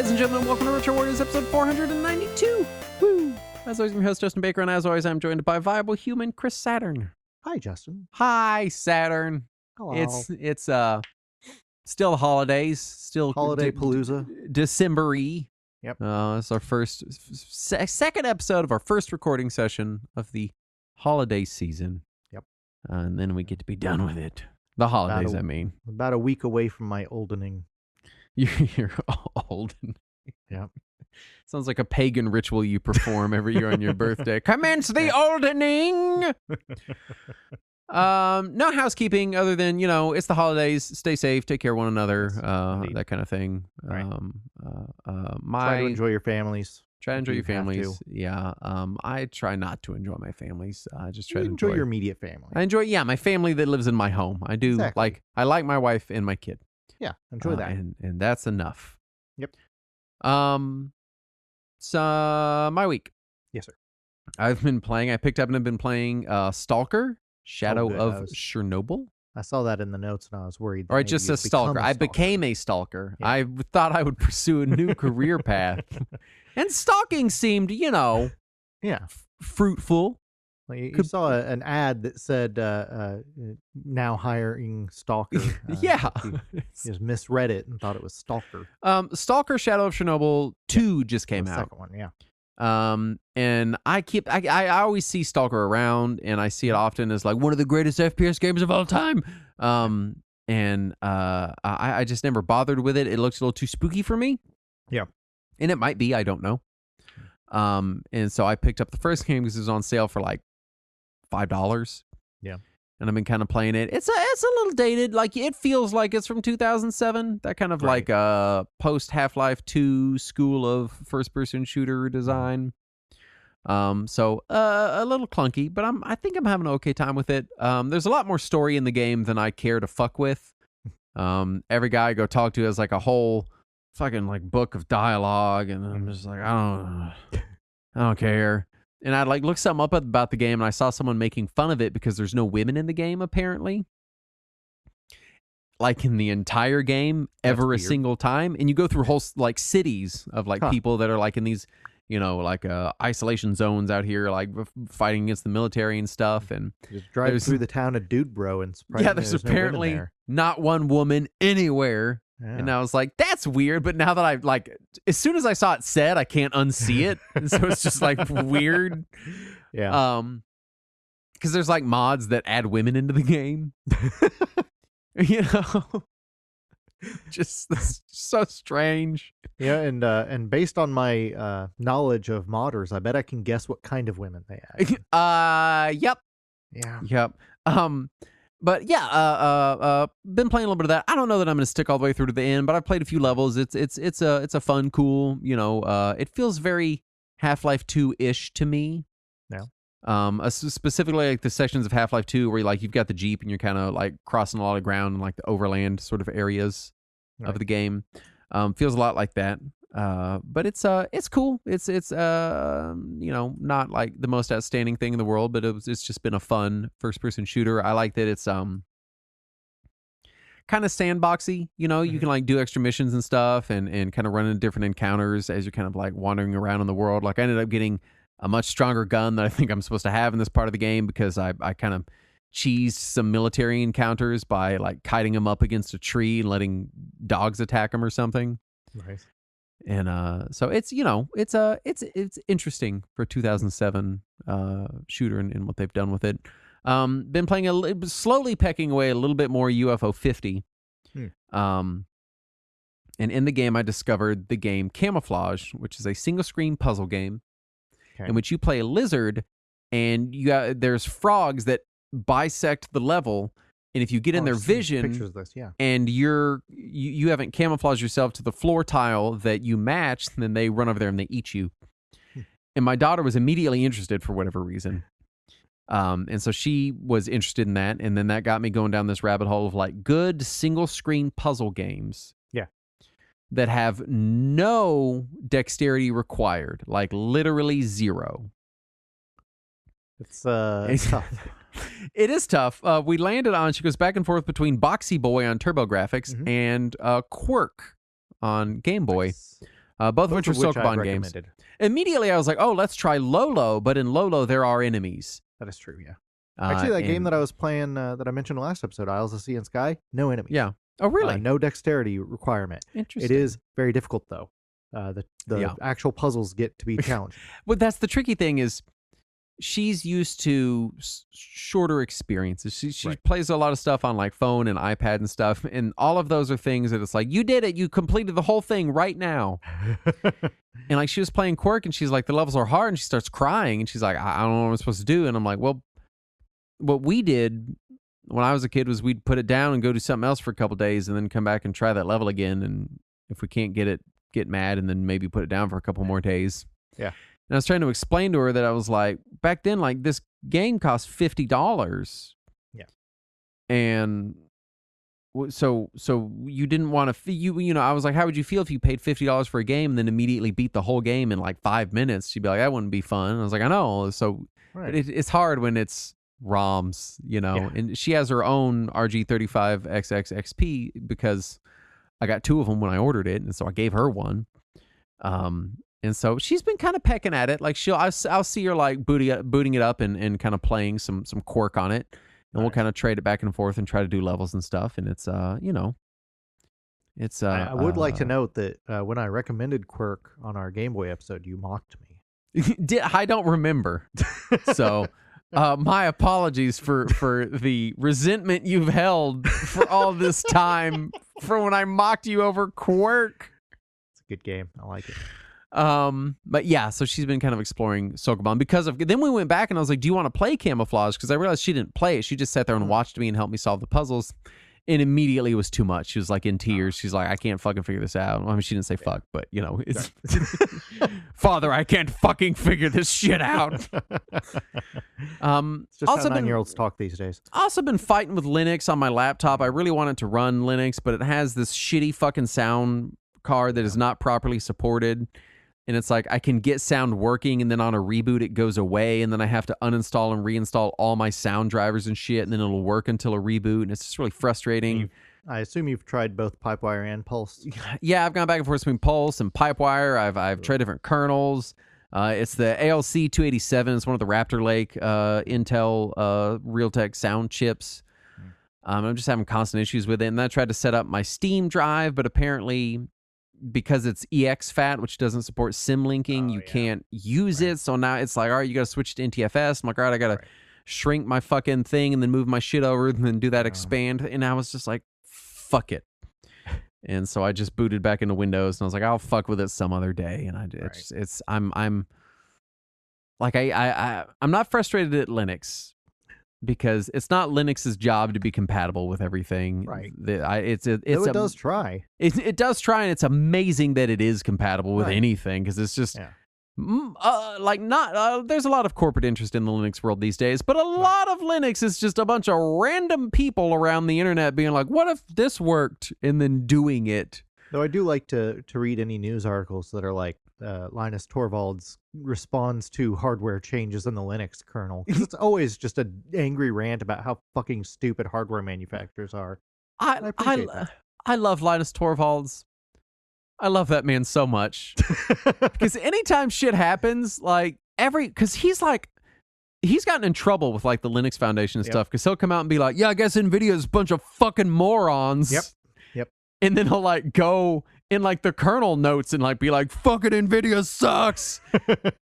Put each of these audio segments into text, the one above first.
Ladies and gentlemen, welcome to Retro Warriors episode 492. Woo! As always, I'm your host, Justin Baker, and as always, I'm joined by viable human Chris Saturn. Hi, Justin. Hi, Saturn. Hello. It's still the holidays, still Holiday Palooza. December-y. Yep. It's our first second episode of our first recording session of the holiday season. Yep. And then we get to be done with it. The holidays, I mean. About a week away from my oldening. You're old. Yeah. Sounds like a pagan ritual you perform every year on your birthday. Commence the oldening! No housekeeping other than, it's the holidays. Stay safe. Take care of one another. That kind of thing. Right. Try to enjoy your families. Try to enjoy your You have families. to. Yeah. I try not to enjoy my families. I just try to Enjoy your immediate family. I enjoy, my family that lives in my home. I do. Exactly. I like my wife and my kid. Yeah, enjoy that. And that's enough. Yep. So my week. Yes, sir. I picked up and have been playing Stalker, Shadow good. of Chernobyl. I saw that in the notes and I was worried. That Or it maybe just you'd says Stalker. become a I stalker. became a stalker. Yeah. I thought I would pursue a new career path. And stalking seemed, Yeah. fruitful. Like you saw an ad that said, now hiring stalker. Yeah. You just misread it and thought it was stalker. Stalker, Shadow of Chernobyl 2 just came The out. second one, yeah. And I always see Stalker around, and I see it often as like one of the greatest FPS games of all time. I just never bothered with it. It looks a little too spooky for me. Yeah. And it might be, I don't know. And so I picked up the first game because it was on sale for like $5. Yeah. And I've been kind of playing it. It's a little dated. Like, it feels like it's from 2007. That kind of Right. like post Half-Life 2 school of first-person shooter design. So a little clunky, but I think I'm having an okay time with it. There's a lot more story in the game than I care to fuck with. Every guy I go talk to has like a whole fucking like book of dialogue, and I'm just like, I don't care. And I like looked something up about the game, and I saw someone making fun of it because there's no women in the game, apparently. Like in the entire game, That's ever a weird. single time. And you go through whole like cities of like people that are like in these, like isolation zones out here, like fighting against the military and stuff. And Just drive through the town of Dude Bro and surprise yeah, me there's no women apparently there. not one woman anywhere. Yeah. And I was like, that's weird. But now that I like, as soon as I saw it said, I can't unsee it. And so it's just like weird. Yeah. Because there's like mods that add women into the game. Just so strange. Yeah, and based on my knowledge of modders, I bet I can guess what kind of women they add. Yep. Yeah. But yeah, been playing a little bit of that. I don't know that I'm going to stick all the way through to the end, but I've played a few levels. It's a fun, cool, it feels very Half-Life 2-ish to me. Yeah. Specifically like the sections of Half-Life 2 where you've got the Jeep and you're kind of like crossing a lot of ground in like the overland sort of areas of the game. Feels a lot like that. But it's cool. It's not like the most outstanding thing in the world, but it's just been a fun first person shooter. I like that it's kind of sandboxy, you can like do extra missions and stuff and kind of run into different encounters as you're kind of like wandering around in the world. Like I ended up getting a much stronger gun than I think I'm supposed to have in this part of the game because I kind of cheesed some military encounters by like kiting them up against a tree and letting dogs attack them or something. Nice. And so it's it's interesting for 2007 shooter and what they've done with it. Been playing slowly pecking away a little bit more UFO 50. And in the game I discovered the game Camouflage, which is a single screen puzzle game in which you play a lizard and there's frogs that bisect the level. And if you get in their vision, pictures of this, yeah. and you haven't camouflaged yourself to the floor tile that you match, then they run over there and they eat you. And my daughter was immediately interested for whatever reason. And so she was interested in that. And then that got me going down this rabbit hole of like good single screen puzzle games. Yeah. That have no dexterity required, like literally zero. It's tough. It is tough. We landed on, she goes back and forth between Boxy Boy on TurboGrafx and Quirk on Game Boy. Nice. both of which are Sokoban games. Immediately, I was like, oh, let's try Lolo, but in Lolo, there are enemies. That is true, yeah. Actually, that game that I was playing that I mentioned last episode, Isles of Sea and Sky, no enemies. Yeah. Oh, really? No dexterity requirement. Interesting. It is very difficult, though. The actual puzzles get to be challenging. Well, that's the tricky thing is she's used to shorter experiences. She plays a lot of stuff on like phone and iPad and stuff, and all of those are things that it's like, you did it. You completed the whole thing right now. And like she was playing Quirk, and she's like, the levels are hard, and she starts crying, and she's like, I don't know what I'm supposed to do. And I'm like, well, what we did when I was a kid was we'd put it down and go do something else for a couple days and then come back and try that level again. And if we can't get it, get mad and then maybe put it down for a couple more days. Yeah. And I was trying to explain to her that I was like, back then, like this game cost $50. Yeah. And so you didn't want to, you know, I was like, how would you feel if you paid $50 for a game and then immediately beat the whole game in like 5 minutes? She'd be like, that wouldn't be fun. And I was like, I know. So it's hard when it's ROMs, you know, and she has her own RG35XX because I got 2 of them when I ordered it, and so I gave her one. And so she's been kind of pecking at it. Like I'll see her like booting it up and kind of playing some Quirk on it, and we'll kind of trade it back and forth and try to do levels and stuff. And it's you know, it's I would like to note that when I recommended Quirk on our Game Boy episode, you mocked me. I don't remember, so. My apologies for the resentment you've held for all this time for when I mocked you over Quirk. It's a good game. I like it. But yeah, so she's been kind of exploring Sokoban because of. Then we went back and I was like, "Do you want to play Camouflage?" Because I realized she didn't play it. She just sat there and watched me and helped me solve the puzzles. And immediately it was too much. She was like in tears. She's like, I can't fucking figure this out. Well, I mean, she didn't say fuck, but you know, it's Father, I can't fucking figure this shit out. It's just also how 9-year-olds talk these days. Also been fighting with Linux on my laptop. I really wanted to run Linux, but it has this shitty fucking sound card that is not properly supported. And it's like I can get sound working, and then on a reboot it goes away, and then I have to uninstall and reinstall all my sound drivers and shit, and then it'll work until a reboot, and it's just really frustrating. I assume you've tried both Pipewire and Pulse. Yeah, I've gone back and forth between Pulse and Pipewire. I've tried different kernels. It's the ALC 287. It's one of the Raptor Lake Intel Realtek sound chips. I'm just having constant issues with it, and then I tried to set up my Steam drive, but apparently, because it's exFAT, which doesn't support sim linking, you can't use it. So now it's like, all right, you got to switch to NTFS. I'm like, all right, I got to shrink my fucking thing and then move my shit over and then do that expand. And I was just like, fuck it. And so I just booted back into Windows and I was like, I'll fuck with it some other day. And I'm not frustrated at Linux, because it's not Linux's job to be compatible with everything. Right. It does try. It does try, and it's amazing that it is compatible with anything, because it's just there's a lot of corporate interest in the Linux world these days, but a lot of Linux is just a bunch of random people around the internet being like, what if this worked, and then doing it. Though I do like to read any news articles that are like, Linus Torvalds responds to hardware changes in the Linux kernel, because it's always just an angry rant about how fucking stupid hardware manufacturers are. I love Linus Torvalds. I love that man so much, because anytime shit happens, like because he's gotten in trouble with like the Linux Foundation and stuff, because he'll come out and be like, yeah, I guess NVIDIA's a bunch of fucking morons. Yep. And then he'll like go in like the kernel notes and like be like, fucking NVIDIA sucks.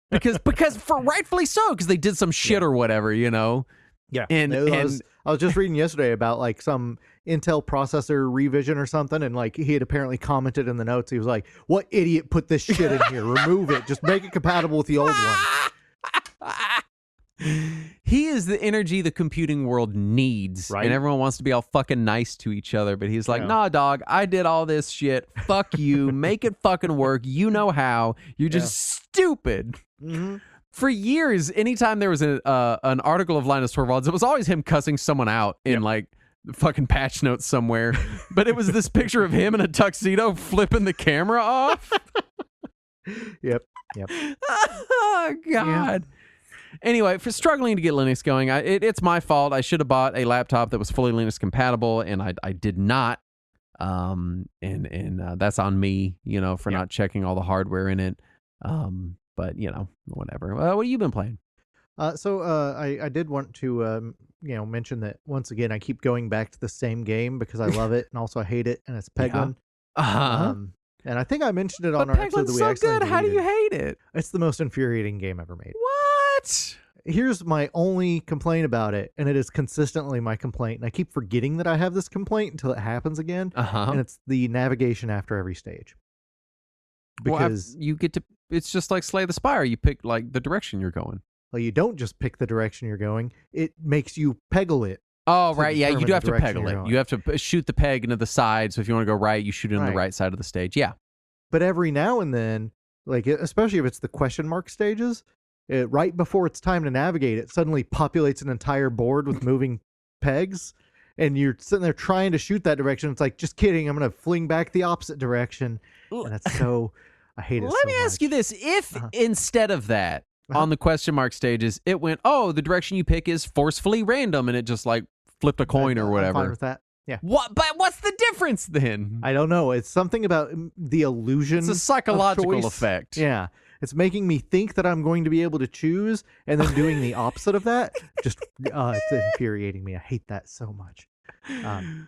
because for rightfully so, because they did some shit or whatever, you know? Yeah. And I was just reading yesterday about like some Intel processor revision or something, and like he had apparently commented in the notes, he was like, what idiot put this shit in here? Remove it. Just make it compatible with the old one. He is the energy the computing world needs, and everyone wants to be all fucking nice to each other, but he's like, nah, dog, I did all this shit. Fuck you. Make it fucking work. You know how. You're just stupid. Mm-hmm. For years, anytime there was an article of Linus Torvalds, it was always him cussing someone out in like the fucking patch notes somewhere. But it was this picture of him in a tuxedo flipping the camera off. Yep. Oh, God. Yeah. Anyway, for struggling to get Linux going, it's my fault. I should have bought a laptop that was fully Linux compatible, and I did not. And that's on me, for not checking all the hardware in it. But whatever. What have you been playing? I did want to mention that once again I keep going back to the same game because I love it and also I hate it, and it's Peglin. And I think I mentioned it on our episode that we so good. How do you hate it? It's the most infuriating game ever made. What? Here's my only complaint about it, and it is consistently my complaint, and I keep forgetting that I have this complaint until it happens again. And it's the navigation after every stage. Because you get to, it's just like Slay the Spire. You pick like the direction you're going. Well, you don't just pick the direction you're going. It makes you peggle it. Oh, right. Yeah, you do have to peggle it. You have to shoot the peg into the side. So if you want to go right, you shoot it on the right side of the stage. Yeah. But every now and then, like especially if it's the question mark stages, right before it's time to navigate, it suddenly populates an entire board with moving pegs. And you're sitting there trying to shoot that direction. It's like, just kidding. I'm going to fling back the opposite direction. And that's so, I hate it Let me ask you this. If instead of that, on the question mark stages, it went, oh, the direction you pick is forcefully random, and it just like flipped a coin or whatever. I'm fine with that. Yeah. What? But what's the difference then? I don't know. It's something about the illusion. It's a psychological effect. Yeah. It's making me think that I'm going to be able to choose, and then doing the opposite of that. Just, it's infuriating me. I hate that so much.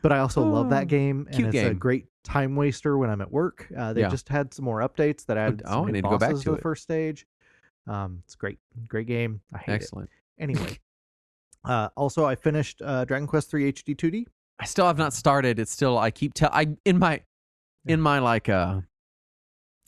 But I also love that game, and it's a great time waster when I'm at work. They just had some more updates that added some new bosses to the first stage. It's great game. I hate it. Anyway, also I finished Dragon Quest 3 HD 2D. I still have not started. It's still, I keep in my like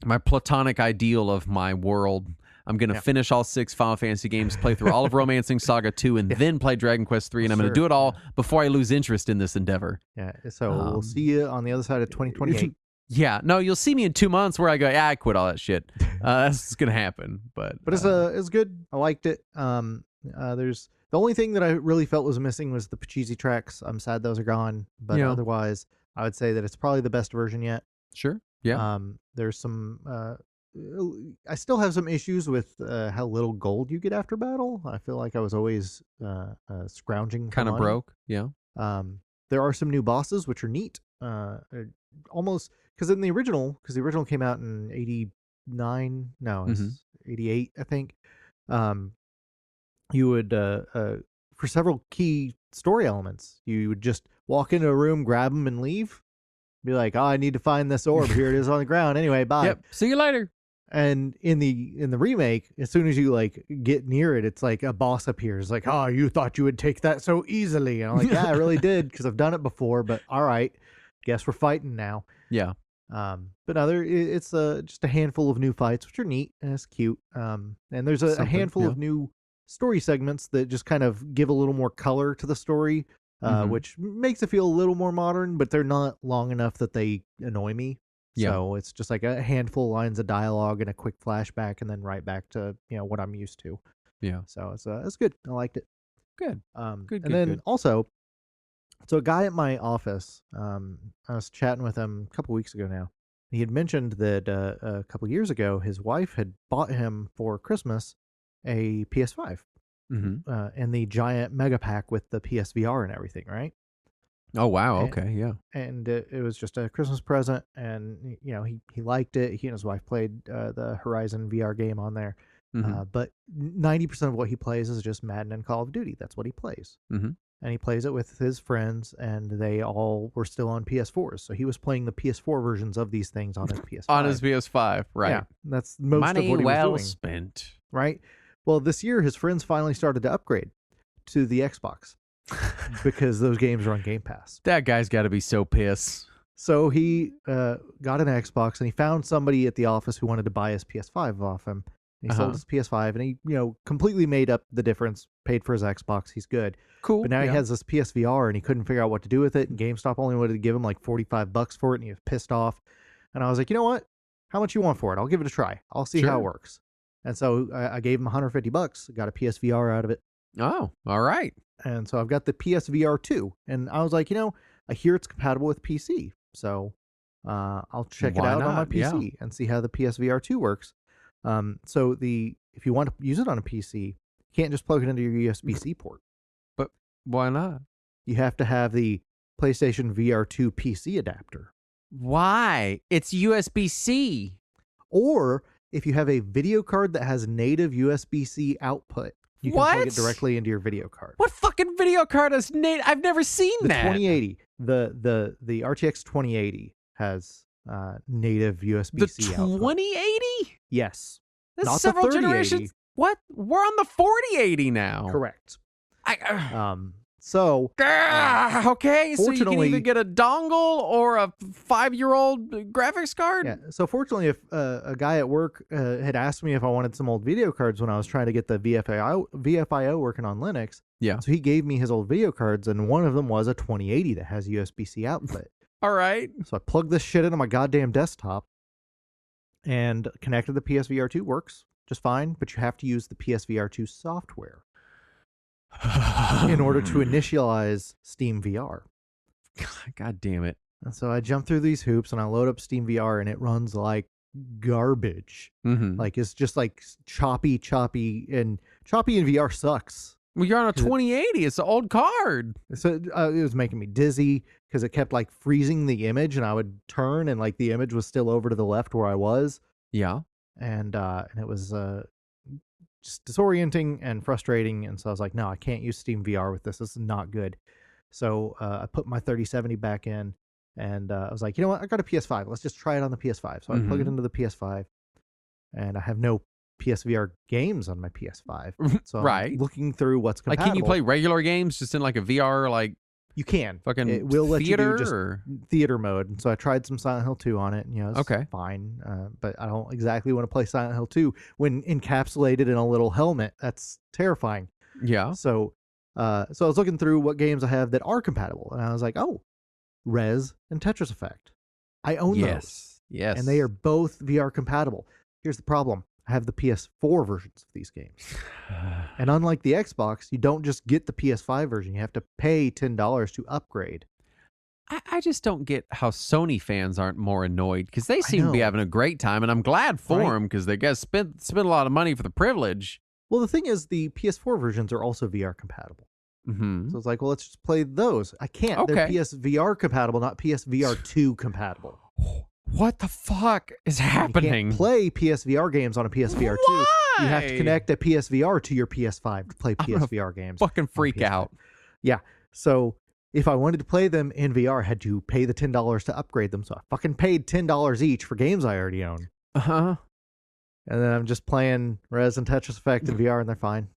my platonic ideal of my world, I'm going to finish all 6 Final Fantasy games, play through all of Romancing Saga 2, and then play Dragon Quest 3, and I'm going to do it all before I lose interest in this endeavor. Yeah, so we'll see you on the other side of 2028. Yeah, no, you'll see me in 2 months where I go, I quit all that shit. That's going to happen. But it's good. I liked it. There's the only thing that I really felt was missing was the Pachisi tracks. I'm sad those are gone, but otherwise, I would say that it's probably the best version yet. Sure. Yeah. There's some. I still have some issues with how little gold you get after battle. I feel like I was always scrounging. Kind of broke. Yeah. There are some new bosses which are neat. Almost because the original came out in 89. No, it's 88, I think. You would for several key story elements, you would just walk into a room, grab them, and leave. Be like, oh, I need to find this orb. Here it is on the ground. Anyway, bye. Yep. See you later. And in the remake, as soon as you like get near it, it's like a boss appears. Like, oh, you thought you would take that so easily? And I'm like, yeah, I really did because I've done it before. But all right, guess we're fighting now. Yeah. But it's just a handful of new fights, which are neat and it's cute. And there's a handful of new story segments that just kind of give a little more color to the story. Which makes it feel a little more modern, but they're not long enough that they annoy me. Yeah. So it's just like a handful of lines of dialogue and a quick flashback, and then right back to what I'm used to. Yeah. So it's good. I liked it. Good. Good. And then also, so a guy at my office, I was chatting with him a couple weeks ago now. He had mentioned that a couple years ago, his wife had bought him for Christmas a PS5. And the giant mega pack with the PSVR and everything, right? Oh wow! Okay, yeah. And it was just a Christmas present, and he liked it. He and his wife played the Horizon VR game on there, but 90% of what he plays is just Madden and Call of Duty. That's what he plays, and he plays it with his friends, and they all were still on PS4s. So he was playing the PS4 versions of these things on his PS5. On his PS5, right? Yeah, that's most of what he was doing. Spent, right? Well, this year, his friends finally started to upgrade to the Xbox because those games are on Game Pass. That guy's got to be so pissed. So he got an Xbox, and he found somebody at the office who wanted to buy his PS5 off him. And he sold his PS5, and he completely made up the difference, paid for his Xbox. He's good. Cool. But now he has this PSVR, and he couldn't figure out what to do with it, and GameStop only wanted to give him like $45 for it, and he was pissed off. And I was like, you know what? How much you want for it? I'll give it a try. I'll see how it works. And so I gave him $150, got a PSVR out of it. Oh, all right. And so I've got the PSVR 2. And I was like, I hear it's compatible with PC. So I'll check it out on my PC and see how the PSVR 2 works. So if you want to use it on a PC, you can't just plug it into your USB-C port. But why not? You have to have the PlayStation VR 2 PC adapter. Why? It's USB-C. Or if you have a video card that has native USB-C output, you can plug it What? directly into your video card. What fucking video card is I've never seen The that. 2080, the RTX 2080 has native The USB-C output. 2080? Yes, That's not the several 3080. generations. What? We're on the 4080 now. Correct. I, So okay, so you can fortunately- either get a dongle or a 5-year-old graphics card? yeah. So fortunately, if a guy at work had asked me if I wanted some old video cards when I was trying to get the VFIO working on Linux. Yeah. So he gave me his old video cards, and one of them was a 2080 that has USB-C output. All right. So I plugged this shit into my goddamn desktop and connected the PSVR 2. Works just fine, but you have to use the PSVR 2 software in order to initialize Steam VR. God damn it. And so I jump through these hoops and I load up Steam VR and it runs like garbage. Mm-hmm. Like it's just like choppy in VR sucks. Well, you're on a 2080. It's an old card. So it was making me dizzy because it kept like freezing the image and I would turn and like the image was still over to the left where I was. Yeah. And it was just disorienting and frustrating. And so I was like, no, I can't use Steam VR with this. This is not good. So I put my 3070 back in, and I was like, you know what? I got a PS5. Let's just try it on the PS5. So I plug it into the PS5, and I have no PSVR games on my PS5. So Right. I'm looking through what's Like, compatible. can you play regular games just in like a VR, like You can. fucking It will let you theater? do just or? theater mode. And so I tried some Silent Hill 2 on it, and it's Okay. fine. But I don't exactly want to play Silent Hill 2 when encapsulated in a little helmet. That's terrifying. Yeah. So I was looking through what games I have that are compatible, and I was like, oh, Rez and Tetris Effect. I own those, Yes. and they are both VR compatible. Here's the problem. I have the PS4 versions of these games. And unlike the Xbox, you don't just get the PS5 version. You have to pay $10 to upgrade. I just don't get how Sony fans aren't more annoyed because they seem to be know. having a great time, and I'm glad for Right. them because they guys spent a lot of money for the privilege. Well, the thing is, the PS4 versions are also VR compatible. Mm-hmm. So it's like, well, let's just play those. I can't. They're Okay. PSVR compatible, not PSVR 2 compatible. What the fuck is You happening? can't play PSVR games on a PSVR 2. You have to Why? connect a PSVR to your PS5 to play I'm gonna PSVR games. Fucking on freak PS5. out. Yeah. So if I wanted to play them in VR, I had to pay the $10 to upgrade them. So I fucking paid $10 each for games I already own. Uh-huh. And then I'm just playing Rez and Tetris Effect in VR, and they're fine.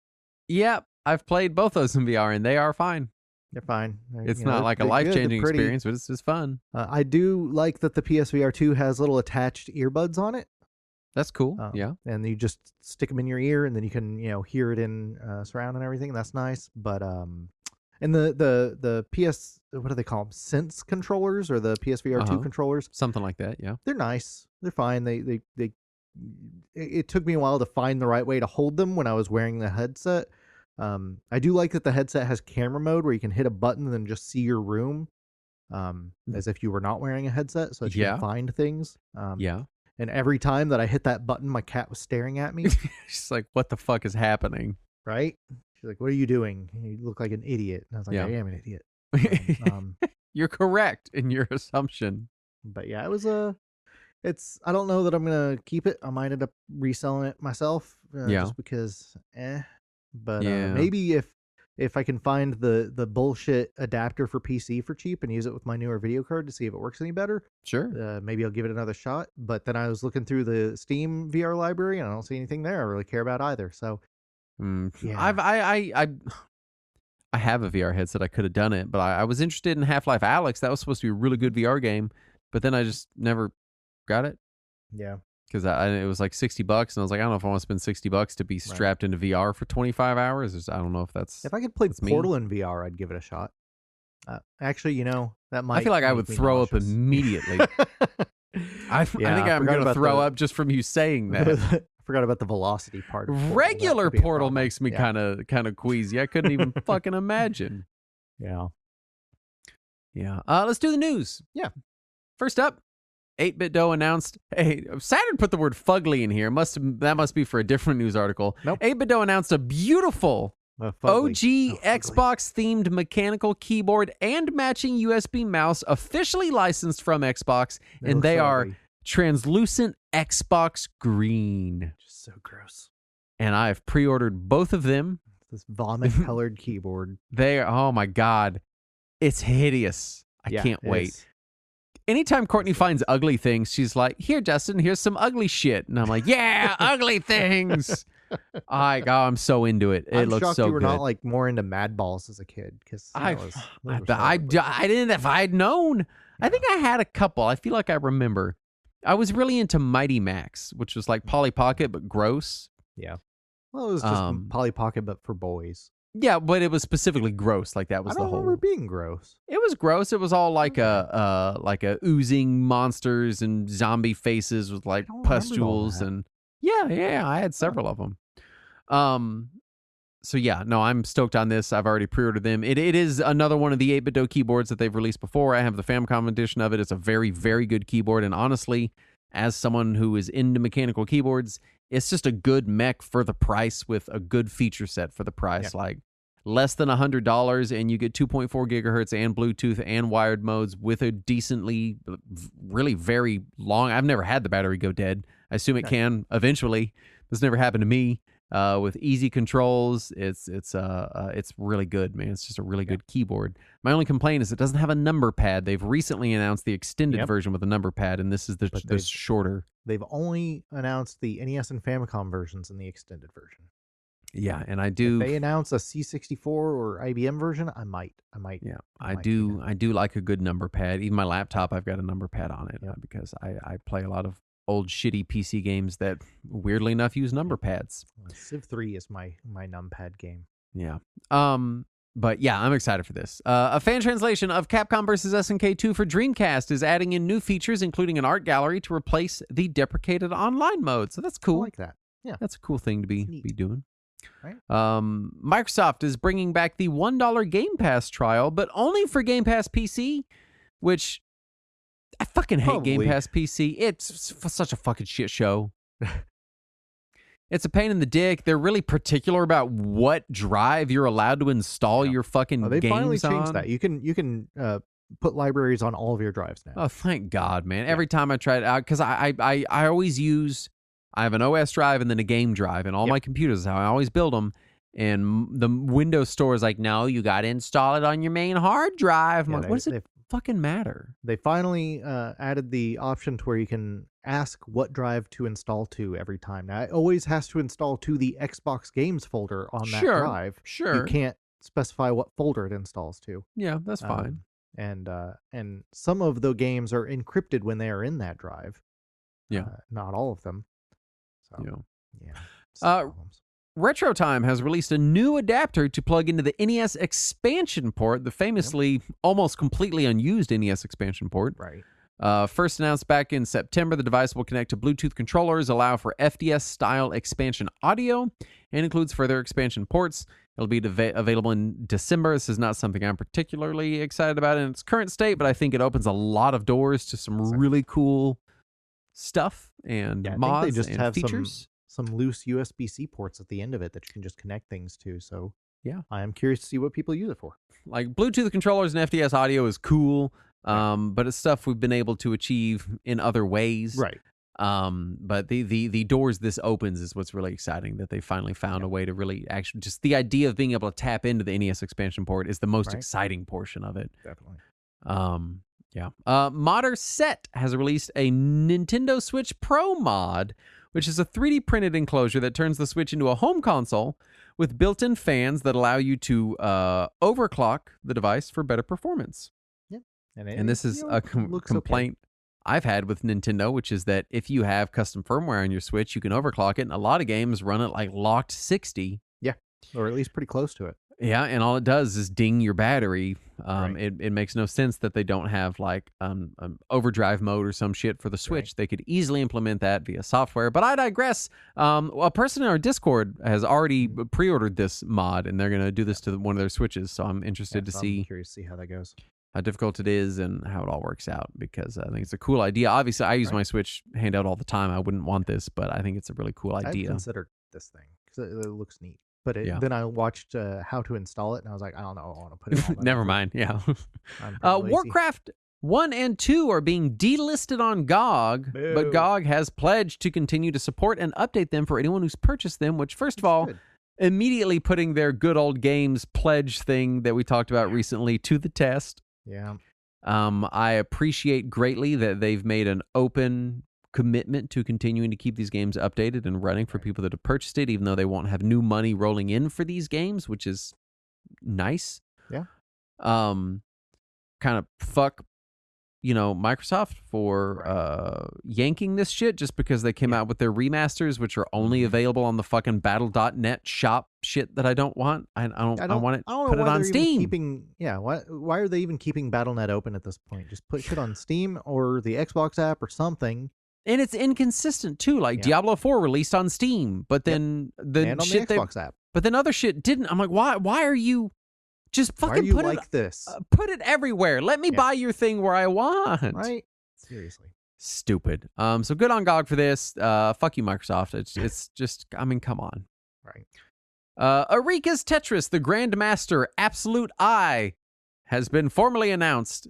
Yep. I've played both those in VR, and they are fine. They're fine. It's not like a life-changing experience, but it's just fun. I do like that the PSVR 2 has little attached earbuds on it. That's cool. Yeah. And you just stick them in your ear, and then you can hear it in surround and everything. That's nice. But and the PS, what do they call them? Sense controllers or the PSVR 2 controllers? Something like that. Yeah. They're nice. They're fine. They it took me a while to find the right way to hold them when I was wearing the headset. I do like that the headset has camera mode where you can hit a button and then just see your room, as if you were not wearing a headset, so that you can find things. Yeah. And every time that I hit that button, my cat was staring at me. She's like, what the fuck is happening? Right? She's like, "What are you doing? You look like an idiot." And I was like, Yeah. "I am an idiot." You're correct in your assumption. But yeah, it was I don't know that I'm gonna keep it. I might end up reselling it myself. Just because, But Yeah. maybe if I can find the bullshit adapter for PC for cheap and use it with my newer video card to see if it works any better, Sure. maybe I'll give it another shot. But then I was looking through the Steam VR library and I don't see anything there I really care about either. So Yeah. I have a VR headset. I could have done it, but I was interested in Half-Life Alyx. That was supposed to be a really good VR game, but then I just never got it yeah. because it was like $60, and I was like, I don't know if I want to spend $60 to be strapped into VR for 25 hours. I don't know if that's. If I could play that's me. Portal in VR, I'd give it a shot. Actually, that might. I feel like I make would me throw up nauseous. immediately. I think I'm forgot going to about throw the- up just from you saying that. I forgot about the velocity part. Of Portal. That Regular could be a Portal problem. makes me Yeah. kind of queasy. I couldn't even fucking imagine. Yeah. Yeah. Let's do the news. Yeah. First up, 8-Bit Dough announced. Hey, Saturn put the word fugly in here. That must be for a different news article. Nope. 8-Bit Dough announced a beautiful OG Xbox themed mechanical keyboard and matching USB mouse officially licensed from Xbox, and they are translucent Xbox green. Just so gross. And I've pre-ordered both of them. This vomit colored keyboard. They are, oh my God. It's hideous. I can't wait. Anytime Courtney finds ugly things, she's like, "Here, Justin, here's some ugly shit." And I'm like, "Yeah, ugly things." I'm so into it. It looks so good. You were not like more into Mad Balls as a kid, because I didn't. If I had known, I think I had a couple. I feel like I remember. I was really into Mighty Max, which was like Polly Pocket but gross. Yeah. Well, it was just Polly Pocket but for boys. Yeah, but it was specifically gross. Like that was the whole. I don't remember being gross. It was gross. It was all like a oozing monsters and zombie faces with like pustules and yeah. I had several of them. So yeah, no, I'm stoked on this. I've already pre-ordered them. It is another one of the 8BitDo keyboards that they've released before. I have the Famicom edition of it. It's a very, very good keyboard, and honestly, as someone who is into mechanical keyboards, it's just a good mech for the price with a good feature set for the price. Yeah. Like less than $100, and you get 2.4 gigahertz and Bluetooth and wired modes with a decently, really very long. I've never had the battery go dead. I assume it can eventually. This never happened to me. With easy controls, it's really good, man. It's just a really good keyboard. My only complaint is it doesn't have a number pad. They've recently announced the extended version with a number pad, and this is the shorter. They've only announced the NES and Famicom versions in the extended version. Yeah, and I do. If they announce a C64 or IBM version, I might. Yeah, I do like a good number pad. Even my laptop, I've got a number pad on it because I play a lot of old shitty PC games that weirdly enough use number pads. Civ 3 is my numpad game. Yeah. But yeah, I'm excited for this. A fan translation of Capcom vs. SNK 2 for Dreamcast is adding in new features, including an art gallery to replace the deprecated online mode. So that's cool. I like that. Yeah. That's a cool thing to be doing. Right. Microsoft is bringing back the $1 Game Pass trial, but only for Game Pass PC, which I fucking hate Game Pass PC. It's such a fucking shit show. It's a pain in the dick. They're really particular about what drive you're allowed to install your fucking games on. They finally changed that. You can put libraries on all of your drives now. Oh, thank God, man. Yeah. Every time I try it out, because I always use, I have an OS drive and then a game drive, and all my computers is how I always build them. And the Windows Store is like, no, you got to install it on your main hard drive. I'm like, what does it fucking matter? They finally added the option to where you can ask what drive to install to every time. Now, it always has to install to the Xbox Games folder on that drive. Sure. You can't specify what folder it installs to. Yeah, that's fine. And some of the games are encrypted when they are in that drive. Yeah. Not all of them. So, Retro Time has released a new adapter to plug into the NES expansion port, the famously almost completely unused NES expansion port. Right. First announced back in September, the device will connect to Bluetooth controllers, allow for FDS-style expansion audio, and includes further expansion ports. It'll be available in December. This is not something I'm particularly excited about in its current state, but I think it opens a lot of doors to some really cool stuff and mods they just and have features. Some loose USB-C ports at the end of it that you can just connect things to. So yeah, I am curious to see what people use it for. Like Bluetooth controllers and FDS audio is cool, but it's stuff we've been able to achieve in other ways. Right. But the doors this opens is what's really exciting, that they finally found a way to really actually, just the idea of being able to tap into the NES expansion port is the most exciting portion of it. Definitely. Modder Set has released a Nintendo Switch Pro mod, which is a 3D printed enclosure that turns the Switch into a home console with built-in fans that allow you to overclock the device for better performance. Yeah. And this is a complaint I've had with Nintendo, which is that if you have custom firmware on your Switch, you can overclock it, and a lot of games run it like locked 60. Yeah, or at least pretty close to it. Yeah, and all it does is ding your battery. It makes no sense that they don't have like an overdrive mode or some shit for the Switch. They could easily implement that via software. But I digress. A person in our Discord has already pre-ordered this mod, and they're going to do this to one of their Switches. So I'm interested to see. I'm curious to see how that goes. How difficult it is and how it all works out, because I think it's a cool idea. Obviously, I use my Switch handheld all the time. I wouldn't want this, but I think it's a really cool idea. I've considered this thing because it looks neat. but Yeah. then I watched how to install it, and I was like, I don't know, I want to put it. All that Never effort. mind. Yeah. I'm pretty lazy. Warcraft 1 and 2 are being delisted on GOG, but Boo. GOG has pledged to continue to support and update them for anyone who's purchased them, which, first of That's all, good. immediately putting their good old games pledge thing that we talked about recently to the test. Yeah. I appreciate greatly that they've made an open commitment to continuing to keep these games updated and running for people that have purchased it, even though they won't have new money rolling in for these games, which is nice. Yeah. Kind of fuck, Microsoft for yanking this shit just because they came out with their remasters, which are only available on the fucking Battle.net shop shit that I don't want. I want it. I don't know Put it why on they're even Steam. keeping. Yeah. Why are they even keeping BattleNet open at this point? Just put shit on Steam or the Xbox app or something. And it's inconsistent too. Like Yeah. Diablo 4 released on Steam, but then the And on shit the Xbox app. but then other shit didn't. I'm like, why are you just Why are fucking you put like it this? put it everywhere? Let me Yeah. buy your thing where I want. Right? Seriously. Stupid. So good on GOG for this. Fuck you, Microsoft. It's just, I mean, come on. Right. Arika's Tetris, the Grandmaster Absolute Eye, has been formally announced,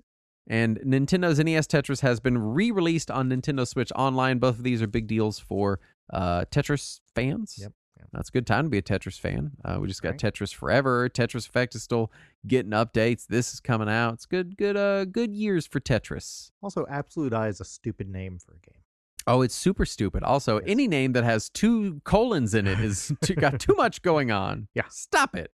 and Nintendo's NES Tetris has been re-released on Nintendo Switch Online. Both of these are big deals for Tetris fans. Yep. That's a good time to be a Tetris fan. We just got Right. Tetris Forever. Tetris Effect is still getting updates. This is coming out. It's good years for Tetris. Also, Absolute Eye is a stupid name for a game. Oh, it's super stupid. Also, Yes. any name that has 2 colons in it is got too much going on. Yeah. Stop it.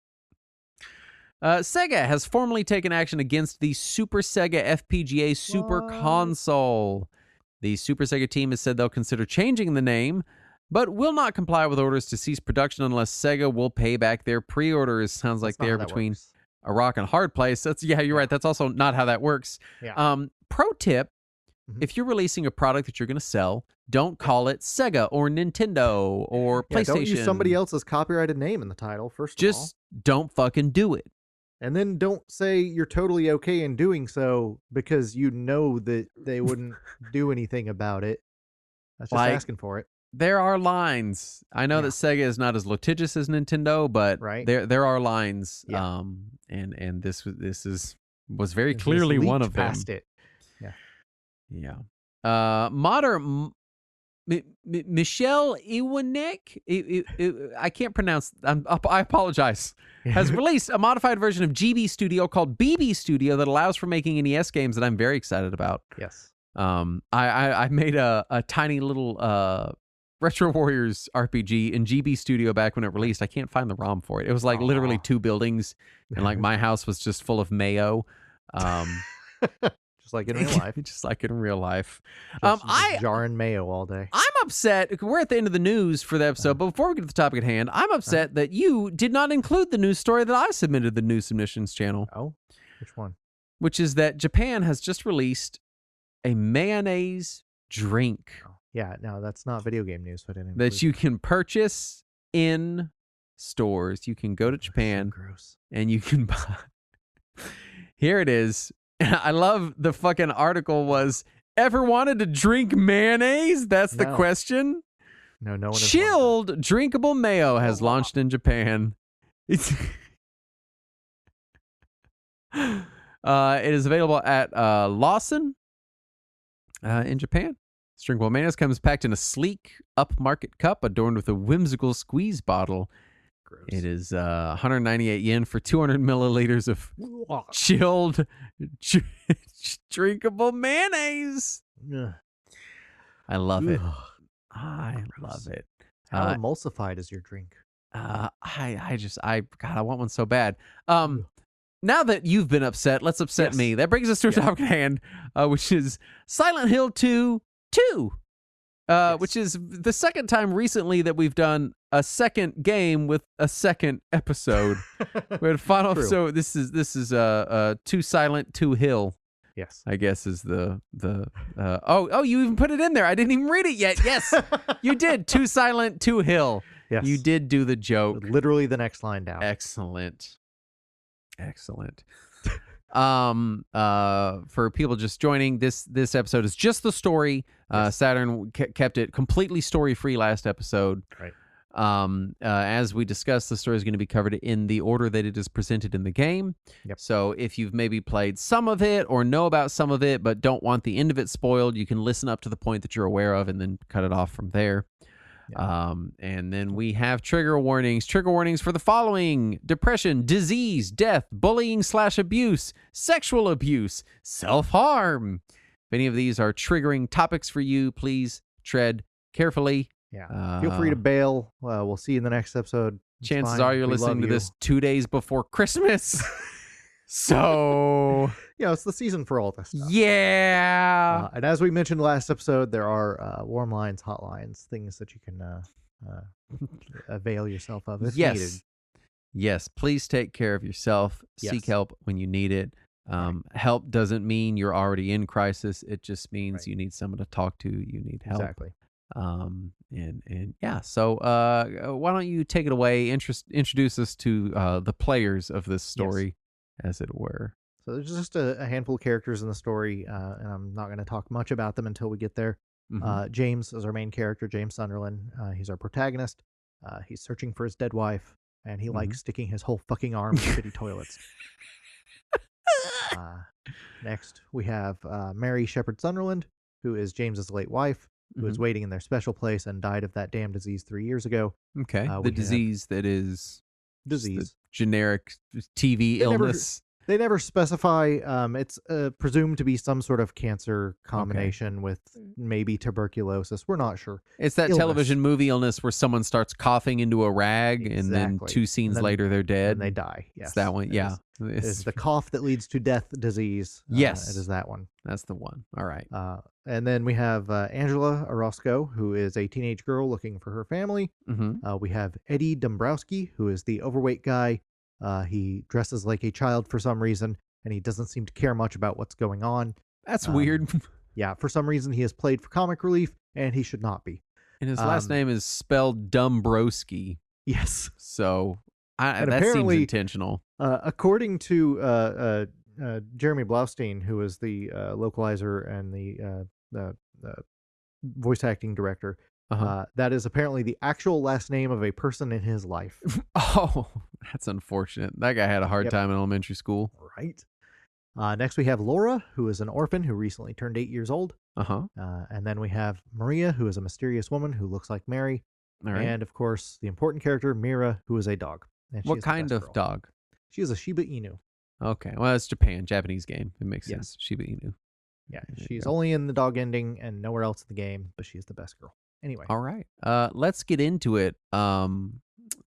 Sega has formally taken action against the Super Sega FPGA Super What? Console. The Super Sega team has said they'll consider changing the name, but will not comply with orders to cease production unless Sega will pay back their pre-orders. Sounds like That's not they're how that between works. a rock and a hard place. You're right. That's also not how that works. Yeah. Pro tip, Mhm. if you're releasing a product that you're going to sell, don't call it Sega or Nintendo or Yeah, PlayStation. don't use somebody else's copyrighted name in the title, first of all. Just don't fucking do it. And then don't say you're totally okay in doing so because you know that they wouldn't do anything about it. That's just Like- asking for it. There are lines. I know Yeah. that Sega is not as litigious as Nintendo, but Right. there are lines. Yeah. And this was very This clearly one leaked of them. past it. Yeah. Michelle Iwanek, I can't pronounce. I apologize. Has released a modified version of GB Studio called BB Studio that allows for making NES games that I'm very excited about. Yes. I made a tiny little Retro Warriors RPG in GB Studio back when it released. I can't find the ROM for it. It was like literally Aw. 2 buildings, and like my house was just full of mayo. Just like in real life. Just like in real life. Just jarring mayo all day. I'm upset. We're at the end of the news for the episode, but before we get to the topic at hand, I'm upset that you did not include the news story that I submitted to the news submissions channel, Oh, which one? which is that Japan has just released a mayonnaise drink Oh, yeah, no, that's not video game news. So I didn't that include you it. can purchase in stores. You can go to So Japan gross. and you can buy. Here it is. I love the fucking article was, ever wanted to drink mayonnaise? That's the No. question. No, no one. has wanted Chilled drinkable mayo has Oh, wow. launched in Japan. It's it is available at Lawson in Japan. This drinkable mayonnaise comes packed in a sleek upmarket cup adorned with a whimsical squeeze bottle. that. Gross. It is 198 yen for 200 milliliters of Ugh. chilled drinkable mayonnaise. Ugh. I love it. Ugh. I Gross. love it. How Uh, emulsified is your drink? God, I want one so bad. Now that you've been upset, let's upset Yes. me. That brings us to a Yeah. topic at hand, which is Silent Hill 2, Yes. which is the second time recently that we've done a second game with a second episode. We had a final True. episode. This is 2 Silent 2 Hill, Yes. I guess is the oh you even put it in there. I didn't even read it yet. Yes, you did. 2 Silent 2 Hill. Yes. You did do the joke. Literally the next line down. Excellent. For people just joining, this episode is just the story. Yes. Saturn kept it completely story free last episode. Right. As we discussed, the story is going to be covered in the order that it is presented in the game. Yep. So if you've maybe played some of it or know about some of it but don't want the end of it spoiled, you can listen up to the point that you're aware of and then cut it off from there. And then we have trigger warnings. Trigger warnings for the following: depression, disease, death, bullying/abuse, sexual abuse, self-harm. If any of these are triggering topics for you, please tread carefully. Yeah. Feel free to bail. We'll see you in the next episode. It's Chances fine. are you're We listening love to you. this 2 days before Christmas. So, It's the season for all this stuff. yeah. And as we mentioned last episode, there are warm lines, hotlines, things that you can avail yourself of if Yes. needed. Yes. Please take care of yourself. Yes. Seek help when you need it. Help doesn't mean you're already in crisis. It just means you need someone to talk to. You need help. Exactly. And yeah. So, why don't you take it away? Introduce us to the players of this story, as it were. So there's just a handful of characters in the story, and I'm not going to talk much about them until we get there. James is our main character, James Sunderland. He's our protagonist. He's searching for his dead wife, and he likes sticking his whole fucking arm in shitty toilets. Next, we have Mary Shepherd Sunderland, who is James's late wife, who is waiting in their special place and died of that damn disease 3 years ago. Okay. we The have- disease that is Disease. the generic TV They never- illness. They never specify. It's presumed to be some sort of cancer combination with maybe tuberculosis. We're not sure. It's that illness. television movie illness where someone starts coughing into a rag and then Exactly. 2 scenes And then- later they're dead. And they die. Yes. It's that one. It Yeah. is- It It's- is the cough that leads to death disease. Yes. It is that one. That's the one. All right. And then we have Angela Orozco, who is a teenage girl looking for her family. We have Eddie Dombrowski, who is the overweight guy. He dresses like a child for some reason, and he doesn't seem to care much about what's going on. That's weird. Yeah, for some reason he is played for comic relief, and he should not be. And his last name is spelled Dombrowski. Yes. So that seems apparently- intentional. According to Jeremy Blaustein, who is the localizer and the voice acting director, that is apparently the actual last name of a person in his life. Oh, that's unfortunate. That guy had a hard Yep. time in elementary school. Right. Next, we have Laura, who is an orphan who recently turned 8 years old. And then we have Maria, who is a mysterious woman who looks like Mary. All right. And, of course, the important character, Mira, who is a dog. And she What is the kind best of girl. dog? She is a Shiba Inu. Okay. Well, it's Japan, Japanese game. It makes Yeah. sense. Shiba Inu. Yeah, There you she's go. only in the dog ending and nowhere else in the game, but she's the best girl. Anyway. All right. Let's get into it.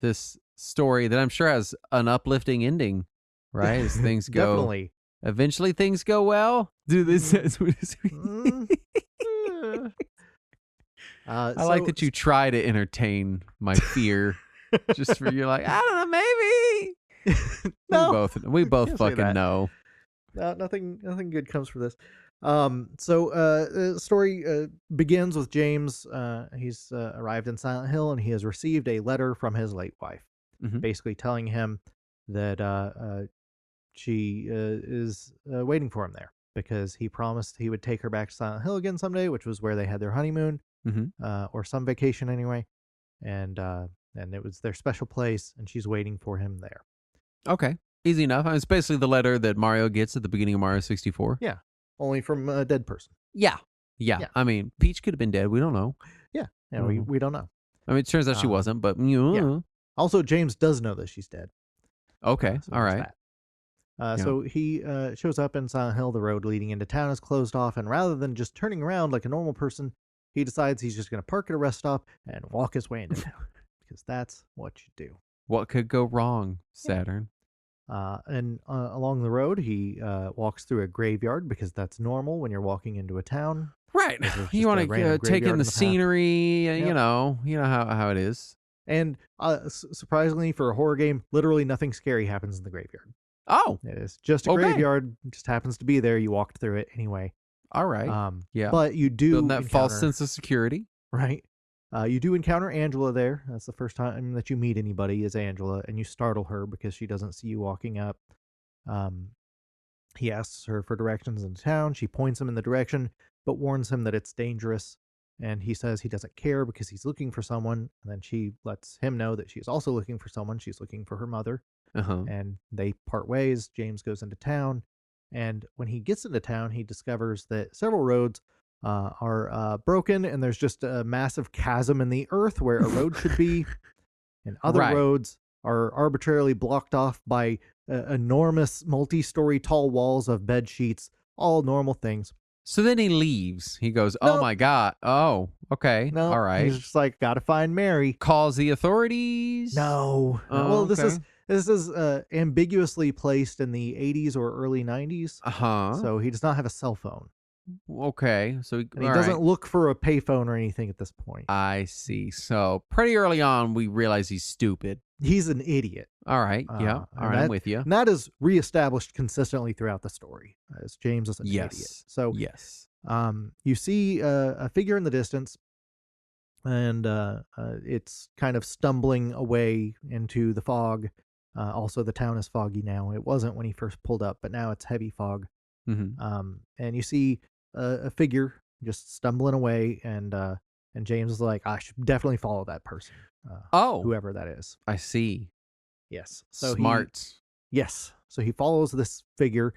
This story that I'm sure has an uplifting ending, right? As things go. Definitely. Eventually things go well. Do this as we Mm. I like that you try to entertain my fear. Just for you're like, I don't know, maybe. No, We both can't say fucking that. know. nothing good comes for this. The story begins with James. He's arrived in Silent Hill and he has received a letter from his late wife, Mhm. basically telling him that she is waiting for him there because he promised he would take her back to Silent Hill again someday, which was where they had their honeymoon, or some vacation anyway, and it was their special place, and she's waiting for him there. Okay. Easy enough. I mean, it's basically the letter that Mario gets at the beginning of Mario 64. Yeah, only from a dead person. Yeah. Yeah. I mean, Peach could have been dead. We don't know. Yeah, Mhm. we don't know. I mean, it turns out she wasn't, but yeah. Also, James does know that she's dead. Okay. So All there's right. that. Yeah. So he shows up in Silent Hill. The road leading into town is closed off, and rather than just turning around like a normal person, he decides he's just going to park at a rest stop and walk his way into town because that's what you do. What could go wrong, Saturn? And along the road, he walks through a graveyard because that's normal when you're walking into a town. Right. There's just You a want to random take graveyard in in the the path. scenery. Yep. You know how it is. And surprisingly, for a horror game, literally nothing scary happens in the graveyard. Oh, It is just a Okay. graveyard. It just happens to be there. You walked through it anyway. all right. Yeah. But you do Building that false encounter- sense of security. right? You do encounter Angela there. That's the first time that you meet anybody is Angela, and you startle her because she doesn't see you walking up. He asks her for directions in town. She points him in the direction, but warns him that it's dangerous. And he says he doesn't care because he's looking for someone. And then she lets him know that she's also looking for someone. She's looking for her mother. Uh-huh. And they part ways. James goes into town. And when he gets into town, he discovers that several roads are broken, and there's just a massive chasm in the earth where a road should be. And other Right. roads are arbitrarily blocked off by enormous multi-story tall walls of bed sheets, all normal things. So then he leaves. He goes, "Oh Nope. my God. Oh, okay. No, All right." he's just like, gotta find Mary. Calls the authorities. No. Oh, Well, this okay. is ambiguously placed in the 80s or early 90s. Uh-huh. So he does not have a cell phone. Okay. So And he all doesn't right. look for a payphone or anything at this point. I see. So pretty early on, we realize he's stupid. He's an idiot. All right. Yeah. All and right. I'm that- with you. And that is reestablished consistently throughout the story, as James is an idiot. Yes. So Yes. you see a figure in the distance, and it's kind of stumbling away into the fog. Also, the town is foggy now. It wasn't when he first pulled up, but now it's heavy fog. Mm-hmm. And you see a figure just stumbling away, and James is like, I should definitely follow that person, Oh, whoever that is. I see. Yes. So Smart. Yes. So he follows this figure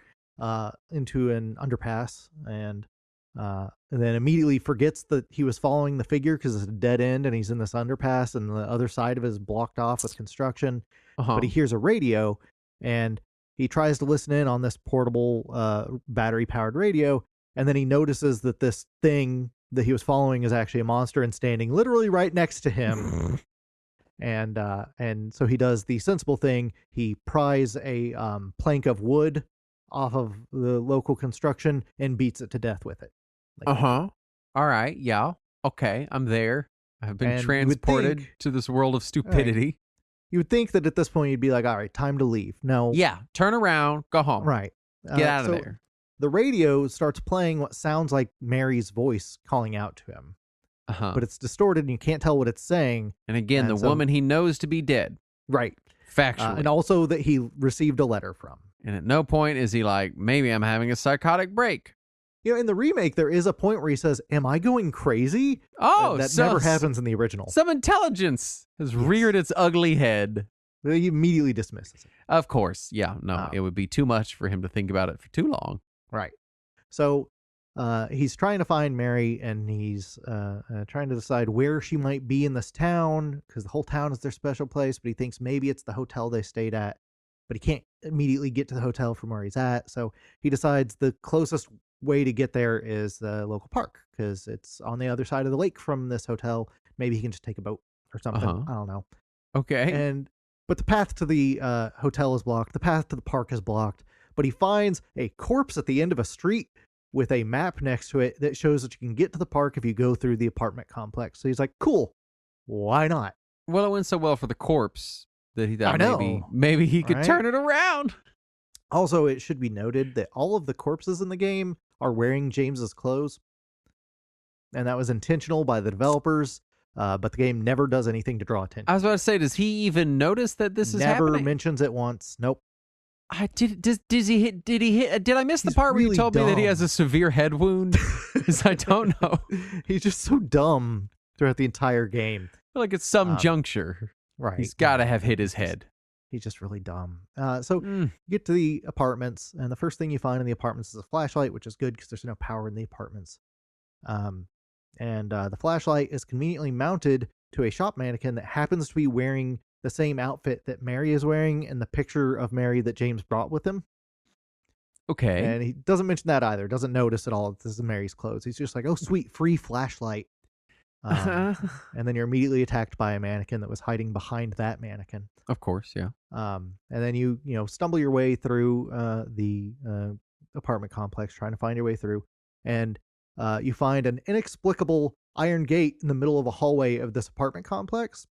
into an underpass, and then immediately forgets that he was following the figure because it's a dead end and he's in this underpass and the other side of it is blocked off with construction. Uh-huh. But he hears a radio, and he tries to listen in on this portable battery-powered radio, and then he notices that this thing that he was following is actually a monster and standing literally right next to him. And so he does the sensible thing. He pries a plank of wood off of the local construction and beats it to death with it. Like, Uh-huh. All right. Yeah. Okay. I'm there. I've been And you would transported think- to this world of stupidity. You would think that at this point you'd be like, all right, time to leave. No. Yeah. Turn around. Go home. Right. Get out of so there. The radio starts playing what sounds like Mary's voice calling out to him, Uh-huh. but it's distorted and you can't tell what it's saying. And again, and the so- woman he knows to be dead. Right. Factually. And also that he received a letter from. And at no point is he like, maybe I'm having a psychotic break. You know, in the remake, there is a point where he says, am I going crazy? Oh, That so never happens in the original. Some intelligence has reared its ugly head. He immediately dismisses it. Of course. Yeah. No, it would be too much for him to think about it for too long. Right. So he's trying to find Mary, and he's trying to decide where she might be in this town, because the whole town is their special place, but he thinks maybe it's the hotel they stayed at, but he can't immediately get to the hotel from where he's at. So he decides the closest way to get there is the local park, because it's on the other side of the lake from this hotel. Maybe he can just take a boat or something. Uh-huh. I don't know. Okay. But the path to the hotel is blocked. The path to the park is blocked. But he finds a corpse at the end of a street with a map next to it that shows that you can get to the park if you go through the apartment complex. So he's like, cool, why not? Well, it went so well for the corpse that he thought I know. maybe he could Right? turn it around. Also, it should be noted that all of the corpses in the game are wearing James's clothes. And that was intentional by the developers, but the game never does anything to draw attention. I was about to say, does he even notice that this is Never happening? mentions it once. Nope. Did he hit? Did I miss the He's part where you really told me that he has dumb. a severe head wound? 'Cause I don't know. He's just so dumb throughout the entire game. I feel like at some juncture, Right. he's got to have hit his head. He's just really dumb. So Mm. you get to the apartments, and the first thing you find in the apartments is a flashlight, which is good because there's no power in the apartments. And the flashlight is conveniently mounted to a shop mannequin that happens to be wearing the same outfit that Mary is wearing in the picture of Mary that James brought with him. Okay. And he doesn't mention that either. Doesn't notice at all that this is Mary's clothes. He's just like, oh, sweet, free flashlight. And then you're immediately attacked by a mannequin that was hiding behind that mannequin. Of course, yeah. And then you stumble your way through the apartment complex, trying to find your way through, and you find an inexplicable iron gate in the middle of a hallway of this apartment complex,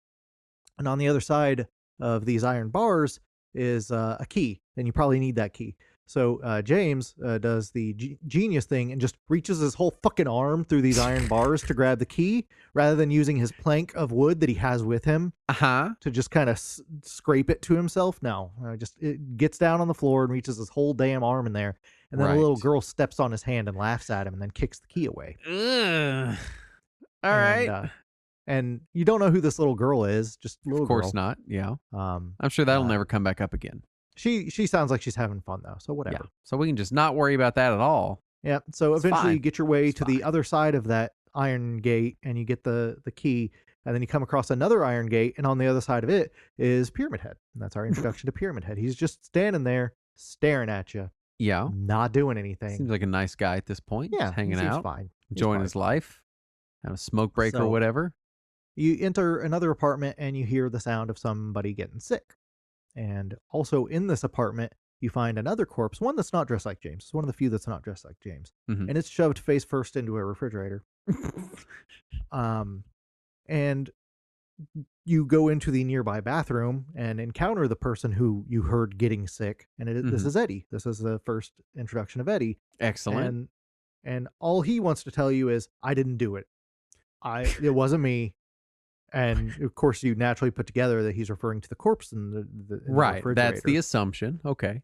and on the other side of these iron bars is a key, and you probably need that key. So James does the genius thing and just reaches his whole fucking arm through these iron bars to grab the key, rather than using his plank of wood that he has with him Uh-huh. to just kind of scrape it to himself. No, it gets down on the floor and reaches his whole damn arm in there. And then a little Right. girl steps on his hand and laughs at him and then kicks the key away. Ugh. All right. And you don't know who this little girl is. Just a little Of course girl. not. Yeah. I'm sure that'll never come back up again. She sounds like she's having fun though. So whatever. Yeah. So we can just not worry about that at all. Yeah. So It's eventually fine. you get your way It's to the fine. other side of that iron gate, and you get the key. And then you come across another iron gate, and on the other side of it is Pyramid Head. And that's our introduction to Pyramid Head. He's just standing there staring at you, Yeah. not doing anything. Seems like a nice guy at this point. Yeah, Just hanging he seems out, fine. He's enjoying fine. his life, having a smoke break or So- whatever. You enter another apartment and you hear the sound of somebody getting sick. And also in this apartment, you find another corpse, one that's not dressed like James. It's one of the few that's not dressed like James. Mhm. And it's shoved face first into a refrigerator. And you go into the nearby bathroom and encounter the person who you heard getting sick. And this Mhm. is Eddie. This is the first introduction of Eddie. Excellent. And all he wants to tell you is, I didn't do it. It wasn't me. And of course, you naturally put together that he's referring to the corpse in the Right. That's the refrigerator. assumption. Okay.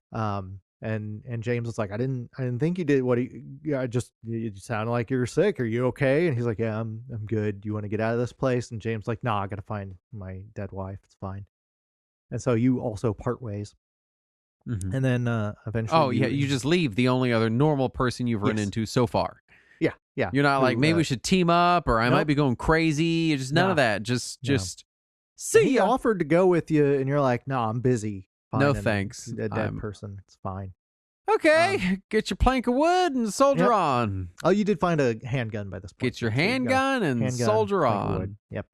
And James was like, I didn't think you did what you sounded like you're sick. Are you okay? And he's like, yeah, I'm good. Do you want to get out of this place? And James like, nah, I gotta find my dead wife. It's fine. And so you also part ways. Mhm. And then eventually, Oh, yeah. You just leave the only other normal person you've run Yes. into so far. yeah. You're not like, who, maybe we should team up, or I might nope. be going crazy. Just none of No. that. Just No. see he ya. offered to go with you, and you're like, no, I'm busy. No, finding thanks. A dead I'm- person. It's fine. Okay. Get your plank of wood and soldier Yep. on. Oh, you did find a handgun by this point. Get your so there you go. handgun and Handgun, soldier plank of on. wood. Yep.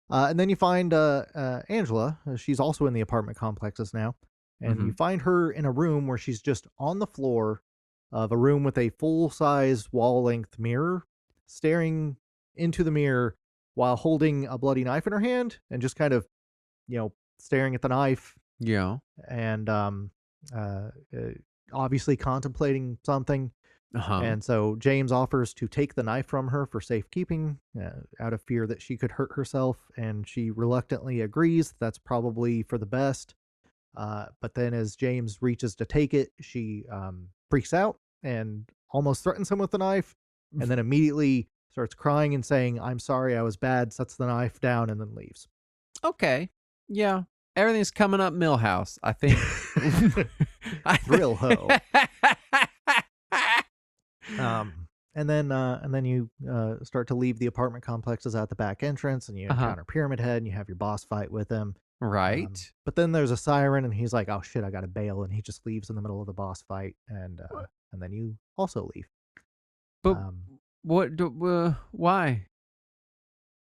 And then you find Angela. She's also in the apartment complexes now. And you find her in a room where she's just on the floor of a room with a full-size wall-length mirror, staring into the mirror while holding a bloody knife in her hand and just kind of, staring at the knife Yeah. and obviously contemplating something. Uh-huh. And so James offers to take the knife from her for safekeeping out of fear that she could hurt herself. And she reluctantly agrees that's probably for the best. But then as James reaches to take it, she freaks out and almost threatens him with the knife. And then immediately starts crying and saying, I'm sorry, I was bad, sets the knife down and then leaves. Okay. Yeah. Everything's coming up Millhouse, I think. Thrill ho. And then you start to leave the apartment complexes at the back entrance, and you encounter Pyramid Head, and you have your boss fight with him. Right. But then there's a siren, and he's like, "Oh shit, I gotta bail," and he just leaves in the middle of the boss fight, and then you also leave. But why?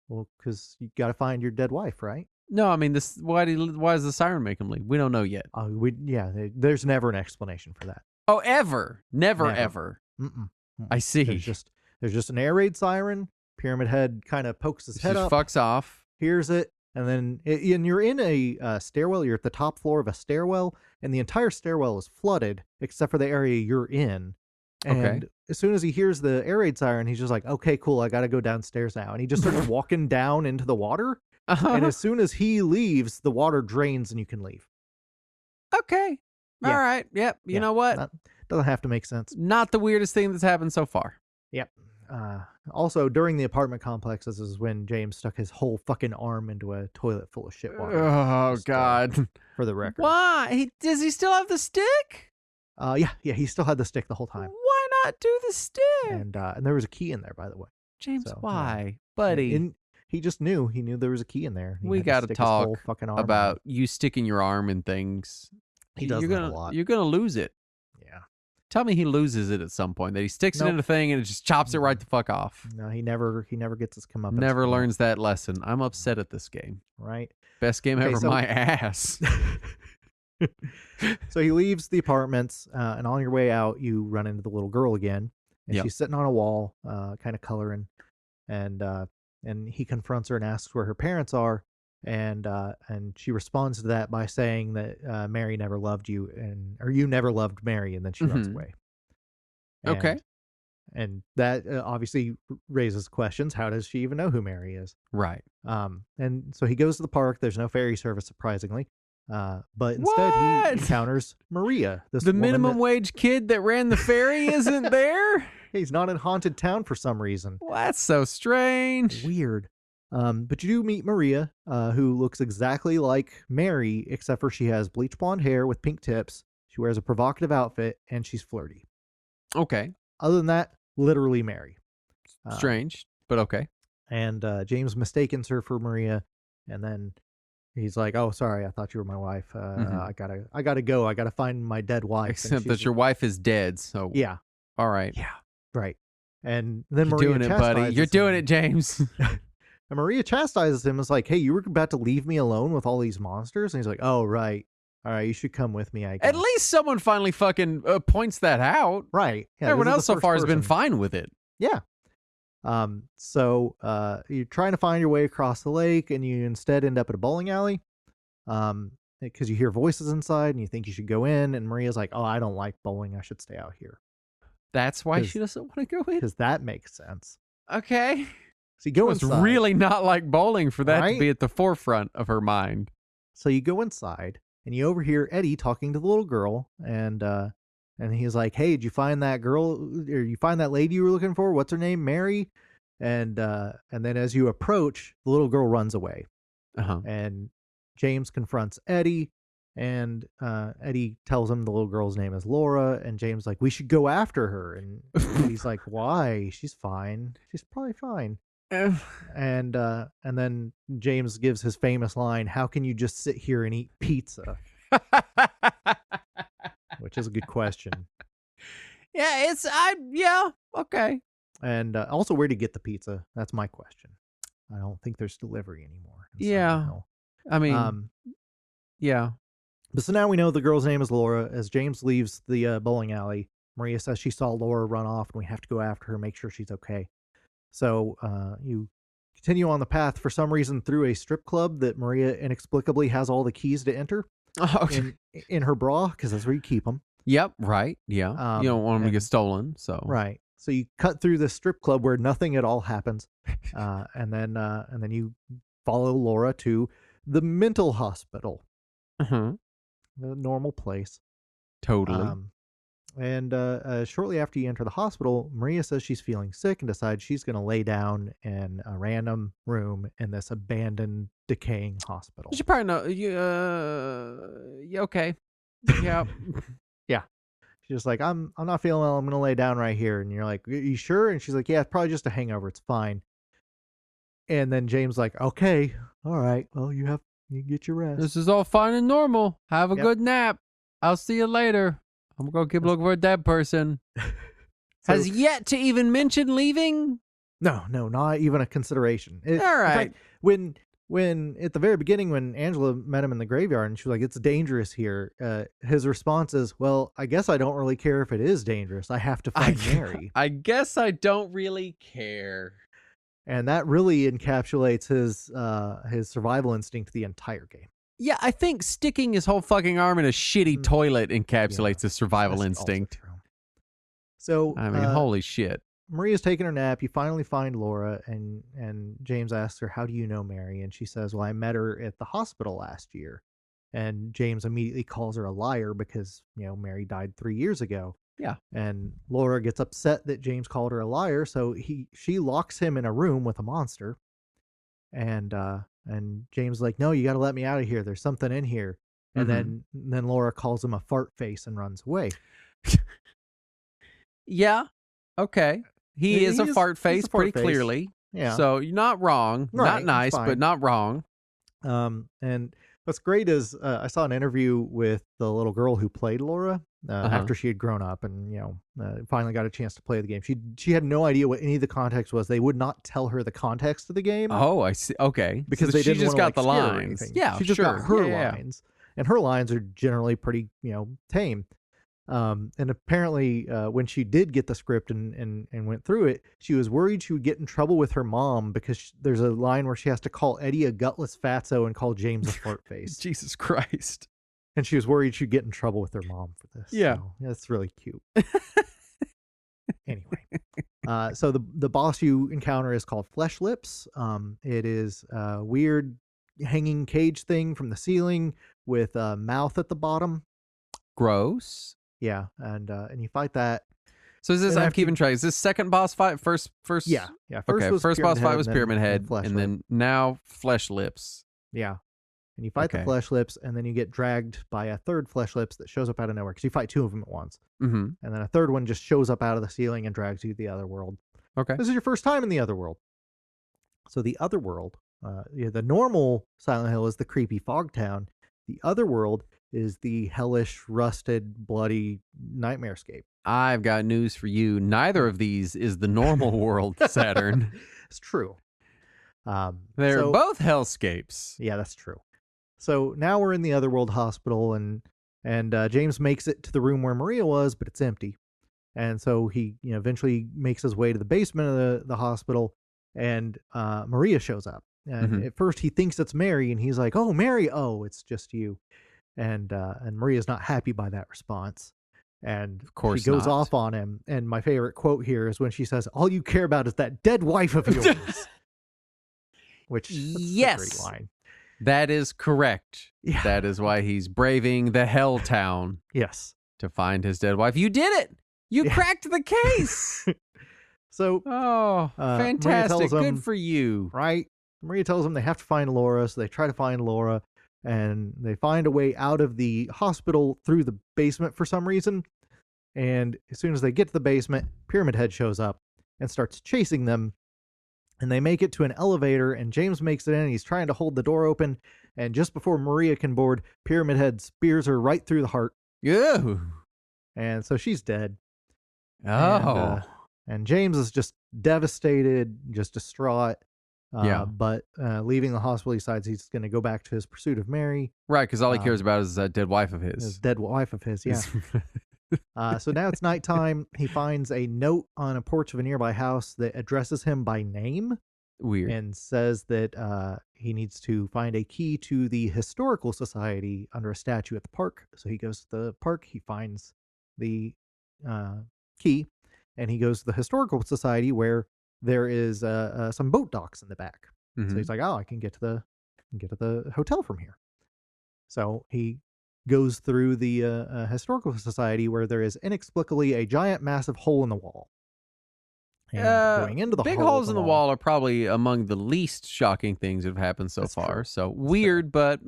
Well, because you gotta find your dead wife, right? No, I mean this. Why does the siren make him leave? We don't know yet. There's never an explanation for that. Oh, ever, never. Never. Mm-mm. I see. There's just an air raid siren. Pyramid Head kind of pokes his head Just up, fucks off. hears it, and then and you're in a stairwell. You're at the top floor of a stairwell, and the entire stairwell is flooded except for the area you're in. And as soon as he hears the air raid siren, he's just like, "Okay, cool, I got to go downstairs now." And he just starts walking down into the water. And as soon as he leaves, the water drains and you can leave. Okay. Yeah. All right. Yep. You know what? Doesn't have to make sense. Not the weirdest thing that's happened so far. Yep. Also, during the apartment complexes is when James stuck his whole fucking arm into a toilet full of shit water. Oh, Just, God. For the record. Why? Does he still have the stick? Yeah, he still had the stick the whole time. Why not do the stick? And there was a key in there, by the way. James, So, why? Buddy. And he just knew. He knew there was a key in there. He We had got to stick his whole talk fucking arm in about it. you sticking your arm in things. He does you're that gonna, a lot. You're going to lose it. Yeah. Tell me he loses it at some point, that he sticks it in Nope. a thing and it just chops it right the fuck off. No, he never gets his comeuppance. Never from it, learns that lesson. I'm upset at this game. right? Best game Okay, ever, so- my ass. So he leaves the apartments, and on your way out, you run into the little girl again, and Yep. she's sitting on a wall, kind of coloring, and he confronts her and asks where her parents are, and she responds to that by saying that Mary never loved you, or you never loved Mary, and then she runs Mhm. away. Okay. And that obviously raises questions. How does she even know who Mary is? Right. And so he goes to the park. There's no ferry service, surprisingly. But instead What? he encounters Maria, this The woman minimum that- wage kid that ran the ferry isn't there? He's not in Haunted Town for some reason. Well, that's so strange. Weird. But you do meet Maria, who looks exactly like Mary, except for she has bleach blonde hair with pink tips. She wears a provocative outfit, and she's flirty. Okay. Other than that, literally Mary. Strange, but okay. And James mistakes her for Maria, and then he's like, "Oh, sorry, I thought you were my wife. I gotta go. I gotta find my dead wife." Except that your wife is dead. So yeah, all right. yeah, right. And then You're Maria doing it, buddy. You're doing it, James. And Maria chastises him. It's like, "Hey, you were about to leave me alone with all these monsters," and he's like, "Oh, right. All right, you should come with me, I guess." At least someone finally fucking points that out. Right. Yeah, Everyone this is else the so first far has been person. fine with it. Yeah. So you're trying to find your way across the lake, and you instead end up at a bowling alley. Because you hear voices inside, and you think you should go in, and Maria's like, "Oh, I don't like bowling. I should stay out here." That's why she doesn't want to go in. Because that makes sense. Okay. So you go It's inside. really not like bowling for that to Right? be at the forefront of her mind. So you go inside, and you overhear Eddie talking to the little girl, and he's like, "Hey, did you find that girl, or you find that lady you were looking for? What's her name? Mary?" And then as you approach, the little girl runs away, Uh-huh. and James confronts Eddie, and Eddie tells him the little girl's name is Laura, and James like, "We should go after her," and Eddie's like, "Why? She's fine. She's probably fine." And then James gives his famous line, "How can you just sit here and eat pizza?" Which is a good question. Yeah, okay. And also, where to get the pizza? That's my question. I don't think there's delivery anymore. in Yeah. Silent Hill. I mean, yeah. But so now we know the girl's name is Laura. As James leaves the bowling alley, Maria says she saw Laura run off, and we have to go after her, make sure she's okay. So you continue on the path, for some reason, through a strip club that Maria inexplicably has all the keys to enter in her bra, because that's where you keep them. Yep, right. Yeah. You don't want them to get stolen, so. Right. So you cut through this strip club where nothing at all happens, and then you follow Laura to the mental hospital, Uh-huh. the normal place. Totally. And shortly after you enter the hospital, Maria says she's feeling sick and decides she's going to lay down in a random room in this abandoned, decaying hospital. You should probably know. Yeah, okay. Yeah. Yeah. She's just like, I'm not feeling well. I'm going to lay down right here. And you're like, "Are you sure?" And she's like, "Yeah, it's probably just a hangover. It's fine." And then James like, "Okay, all right. Well, you get your rest." This is all fine and normal. Have a Yep. good nap. I'll see you later. I'm going to keep looking for a dead person. Has yet to even mention leaving? No, not even a consideration. All In right. fact, when at the very beginning, when Angela met him in the graveyard and she was like, "It's dangerous here," his response is, "Well, I guess I don't really care if it is dangerous. I have to find Mary." I guess I don't really care. And that really encapsulates his survival instinct the entire game. Yeah, I think sticking his whole fucking arm in a shitty toilet encapsulates his survival That's also instinct. true. So I mean, holy shit. Maria's taking her nap. You finally find Laura, and James asks her, "How do you know Mary?" And she says, "Well, I met her at the hospital last year." And James immediately calls her a liar because, Mary died 3 years ago. Yeah. And Laura gets upset that James called her a liar, so she locks him in a room with a monster. And James is like, "No, you got to let me out of here. There's something in here." And then Laura calls him a fart face and runs away. Yeah. Okay. He is a fart face he's a fart pretty face. clearly. Yeah. So you're not wrong. Right, Not it's nice, fine. but not wrong. And what's great is I saw an interview with the little girl who played Laura after she had grown up and finally got a chance to play the game. She had no idea what any of the context was. They would not tell her the context of the game. Oh, I see. Okay. Because So they she didn't just wanna, got the scare her or lines. anything. Yeah, she just got sure. her Yeah. lines, and her lines are generally pretty tame. And apparently, when she did get the script and went through it, she was worried she would get in trouble with her mom because there's a line where she has to call Eddie a gutless fatso and call James a fart face. Jesus Christ. And she was worried she'd get in trouble with her mom for this. Yeah. So, that's really cute. Anyway, so the boss you encounter is called Flesh Lips. It is a weird hanging cage thing from the ceiling with a mouth at the bottom. Gross. Yeah, and you fight that. So is this? And I'm after keeping track. Is this second boss fight? First. Yeah. Okay. First boss fight was Pyramid Head, Flesh and Lip. then now Flesh Lips. Yeah. And you fight the Okay. Flesh Lips, and then you get dragged by a third Flesh Lips that shows up out of nowhere, because you fight two of them at once. Mm-hmm. And then a third one just shows up out of the ceiling and drags you to the other world. Okay. This is your first time in the other world. So the other world, the normal Silent Hill is the creepy fog town. The other world is the hellish, rusted, bloody nightmarescape. I've got news for you. Neither of these is the normal world, Saturn. It's true. They're so- both hellscapes. Yeah, that's true. So now we're in the Otherworld hospital, and James makes it to the room where Maria was, but it's empty. And so he, eventually makes his way to the basement of the hospital, and Maria shows up. And at first he thinks it's Mary, and he's like, "Oh, Mary! Oh, it's just you." And Maria's not happy by that response. And Of course she goes not. off on him. And my favorite quote here is when she says, "All you care about is that dead wife of yours." Which that's a Yes. great line. That is correct. Yeah. That is why he's braving the hell town Yes. to find his dead wife. You did it. You Yeah. cracked the case. So, Oh, Maria fantastic. tells him- Good for you. right, Maria tells them they have to find Laura, so they try to find Laura, and they find a way out of the hospital through the basement for some reason. And as soon as they get to the basement, Pyramid Head shows up and starts chasing them. And they make it to an elevator, and James makes it in. He's trying to hold the door open, and just before Maria can board, Pyramid Head spears her right through the heart, Ew. and so she's dead. Oh. And James is just devastated, just distraught. Yeah. But leaving the hospital, he decides he's going to go back to his pursuit of Mary, Right, because all he cares um, about is that dead wife of his his. dead wife of his. Yeah. So now it's nighttime. He finds a note on a porch of a nearby house that addresses him by name Weird. and says that he needs to find a key to the Historical Society under a statue at the park. So he goes to the park. He finds the key, and he goes to the Historical Society where there is some boat docks in the back. So Mhm. he's like, "Oh, I can get to the hotel from here." So he goes through the Historical Society where there is inexplicably a giant, massive hole in the wall. And going into the big hole holes in the wall are probably among the least shocking things that have happened so That's far. true. So weird, but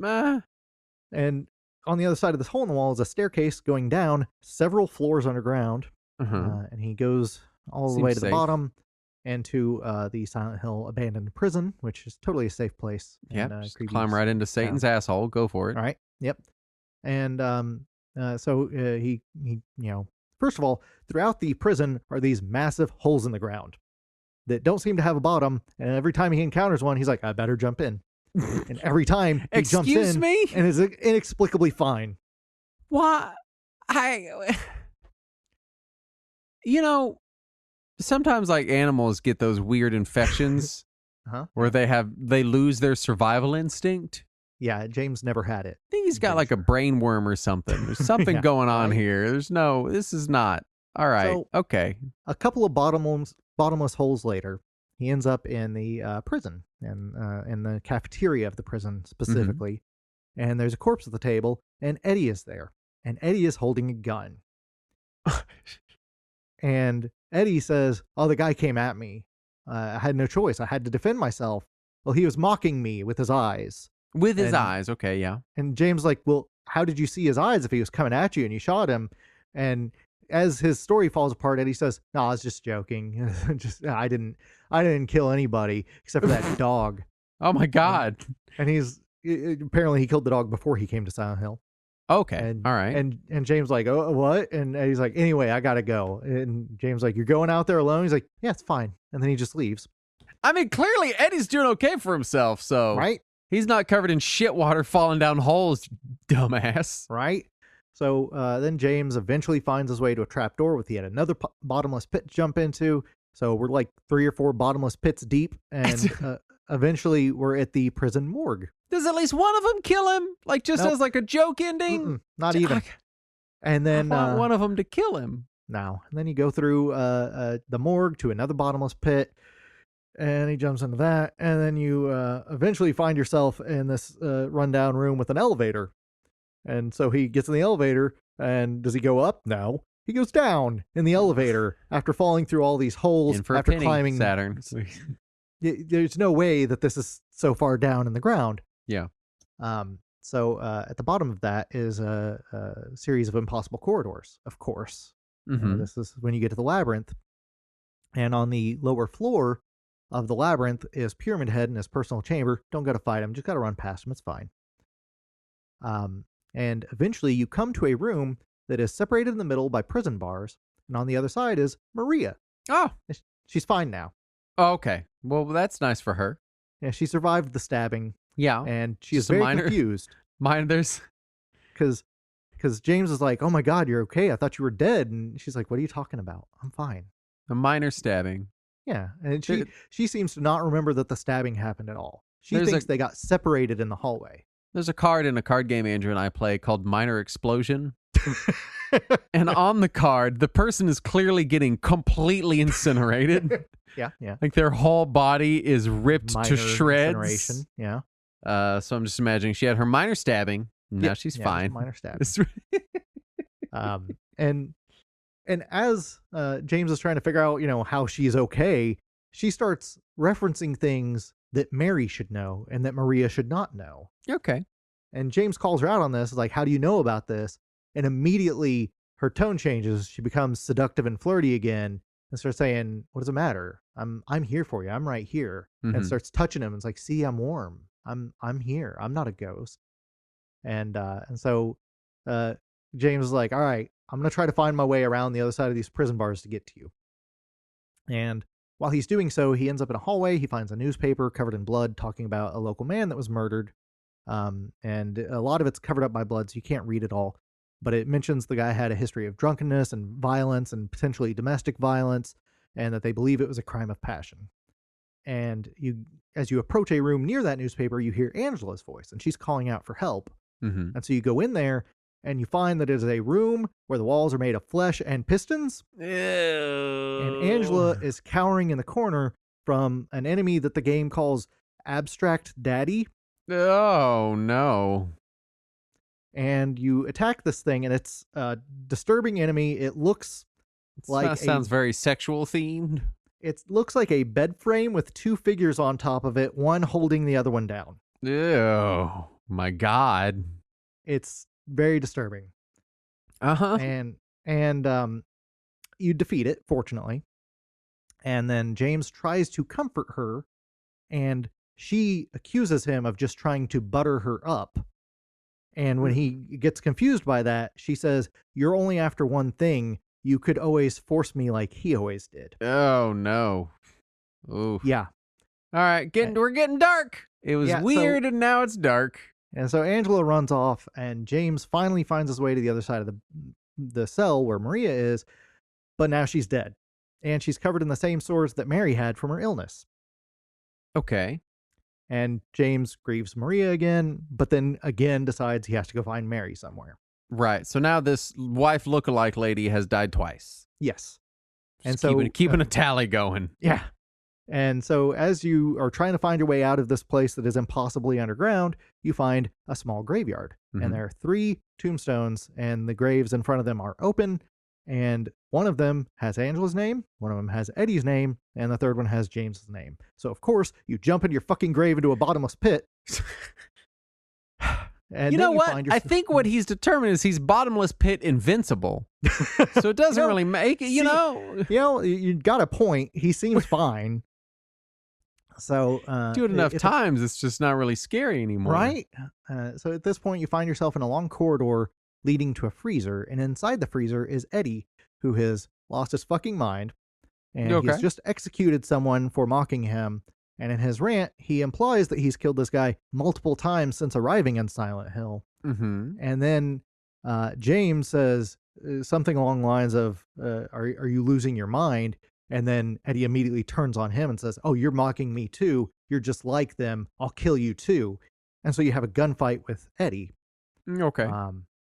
and on the other side of this hole in the wall is a staircase going down several floors underground. And he goes all the way Seems to the safe. bottom and to the Silent Hill abandoned prison, which is totally a safe place. yeah, and, just creepy climb right into Satan's asshole. Go for it. All right. Yep. And so he first of all, throughout the prison are these massive holes in the ground that don't seem to have a bottom. And every time he encounters one, he's like, "I better jump in." And every time he jumps Excuse in me? and is inexplicably fine. Why? Sometimes like animals get those weird infections Uh-huh. where they lose their survival instinct. Yeah, James never had it. I think he's got Pretty like a brain worm or something. There's something Yeah, going on right. here. This is not. All right. So- Okay. A couple of bottomless holes later, he ends up in the prison and in the cafeteria of the prison specifically. And there's a corpse at the table, and Eddie is there, and Eddie is holding a gun. And Eddie says, "Oh, the guy came at me. I had no choice. I had to defend myself." Well, he was mocking me with his eyes. With his And- eyes. Okay. Yeah. And James like, "Well, how did you see his eyes if he was coming at you and you shot him?" And as his story falls apart, Eddie says, "No, I was just joking. I didn't kill anybody except for that dog." Oh my God. And apparently he killed the dog before he came to Silent Hill. Okay. And, All right. And James like, "Oh, what?" And Eddie's like, "Anyway, I gotta go." And James like, "You're going out there alone?" He's like, "Yeah, it's fine." And then he just leaves. I mean, clearly Eddie's doing okay for himself. So Right? he's not covered in shit water falling down holes, dumbass. Right? So then James eventually finds his way to a trap door with yet another bottomless pit to jump into. So we're like 3 or 4 bottomless pits deep, and eventually we're at the prison morgue. Does at least one of them kill him? Like just Nope. as like a joke ending? Mm-mm, not even. And then I want one of them to kill him. now, and then you go through the morgue to another bottomless pit, and he jumps into that, and then you eventually find yourself in this rundown room with an elevator. And so he gets in the elevator, and does he go up? No. he goes down in the elevator after falling through all these holes In for after a penny, climbing. Saturn. There's no way that this is so far down in the ground. Yeah. So at the bottom of that is a series of impossible corridors, of course. Mm-hmm. This is when you get to the labyrinth. And on the lower floor of the labyrinth is Pyramid Head in his personal chamber. Don't got to fight him. Just got to run past him. It's fine. And eventually you come to a room that is separated in the middle by prison bars. And on the other side is Maria. Oh. She's fine now. Oh, okay. Well, that's nice for her. Yeah, she survived the stabbing. Yeah. And she is Just a very minor- confused. There's... Because James is like, oh my God, you're okay. I thought you were dead. And she's like, what are you talking about? I'm fine. a minor stabbing. Yeah. And she seems to not remember that the stabbing happened at all. She thinks they got separated in the hallway. There's a card in a card game Andrew and I play called Minor Explosion. And on the card, the person is clearly getting completely incinerated. Yeah. Like their whole body is ripped Minor to shreds. incineration. Yeah. So I'm just imagining she had her minor stabbing. Now she's fine. Minor stabbing. It's And as James is trying to figure out, how she's okay, she starts referencing things that Mary should know and that Maria should not know. okay. And James calls her out on this, like, how do you know about this? And immediately her tone changes. She becomes seductive and flirty again and starts saying, what does it matter? I'm here for you. I'm right here. Mhm. And starts touching him. It's like, see, I'm warm. I'm here. I'm not a ghost. And so James is like, all right, I'm going to try to find my way around the other side of these prison bars to get to you. And while he's doing so, he ends up in a hallway. He finds a newspaper covered in blood talking about a local man that was murdered. And a lot of it's covered up by blood, so you can't read it all. But it mentions the guy had a history of drunkenness and violence and potentially domestic violence, and that they believe it was a crime of passion. And as you approach a room near that newspaper, you hear Angela's voice, and she's calling out for help. Mm-hmm. And so you go in there, and you find that it is a room where the walls are made of flesh and pistons. Ew. And Angela is cowering in the corner from an enemy that the game calls Abstract Daddy. Oh, no. And you attack this thing, and it's a disturbing enemy. It looks like Sounds very sexual themed. It looks like a bed frame with two figures on top of it, one holding the other one down. Ew. My God. It's very disturbing. Uh-huh. And you defeat it, fortunately. And then James tries to comfort her, and she accuses him of just trying to butter her up. And when he gets confused by that, she says, "You're only after one thing. You could always force me like he always did." Oh, no. Ooh. Yeah. All right, we're getting dark. It was weird, and now it's dark. And so Angela runs off, and James finally finds his way to the other side of the cell where Maria is, but now she's dead. And she's covered in the same sores that Mary had from her illness. Okay. And James grieves Maria again, but then again decides he has to go find Mary somewhere. Right. So now this wife lookalike lady has died twice. Yes. And so keeping a tally going. Yeah. And so as you are trying to find your way out of this place that is impossibly underground, you find a small graveyard. Mhm. And there are 3 tombstones, and the graves in front of them are open. And one of them has Angela's name, one of them has Eddie's name, and the third one has James's name. So, of course, you jump into your fucking grave into a bottomless pit. And you know what? I think what he's determined is he's bottomless pit invincible. So it doesn't really make it, you know. You got a point. He seems fine. So do it enough times, it's just not really scary anymore. Right? So at this point, you find yourself in a long corridor leading to a freezer. And inside the freezer is Eddie, who has lost his fucking mind. And he's just executed someone for mocking him. And in his rant, he implies that he's killed this guy multiple times since arriving in Silent Hill. Mm-hmm. And then James says something along the lines of, are you losing your mind? And then Eddie immediately turns on him and says, oh, you're mocking me too. You're just like them. I'll kill you too. And so you have a gunfight with Eddie. Okay.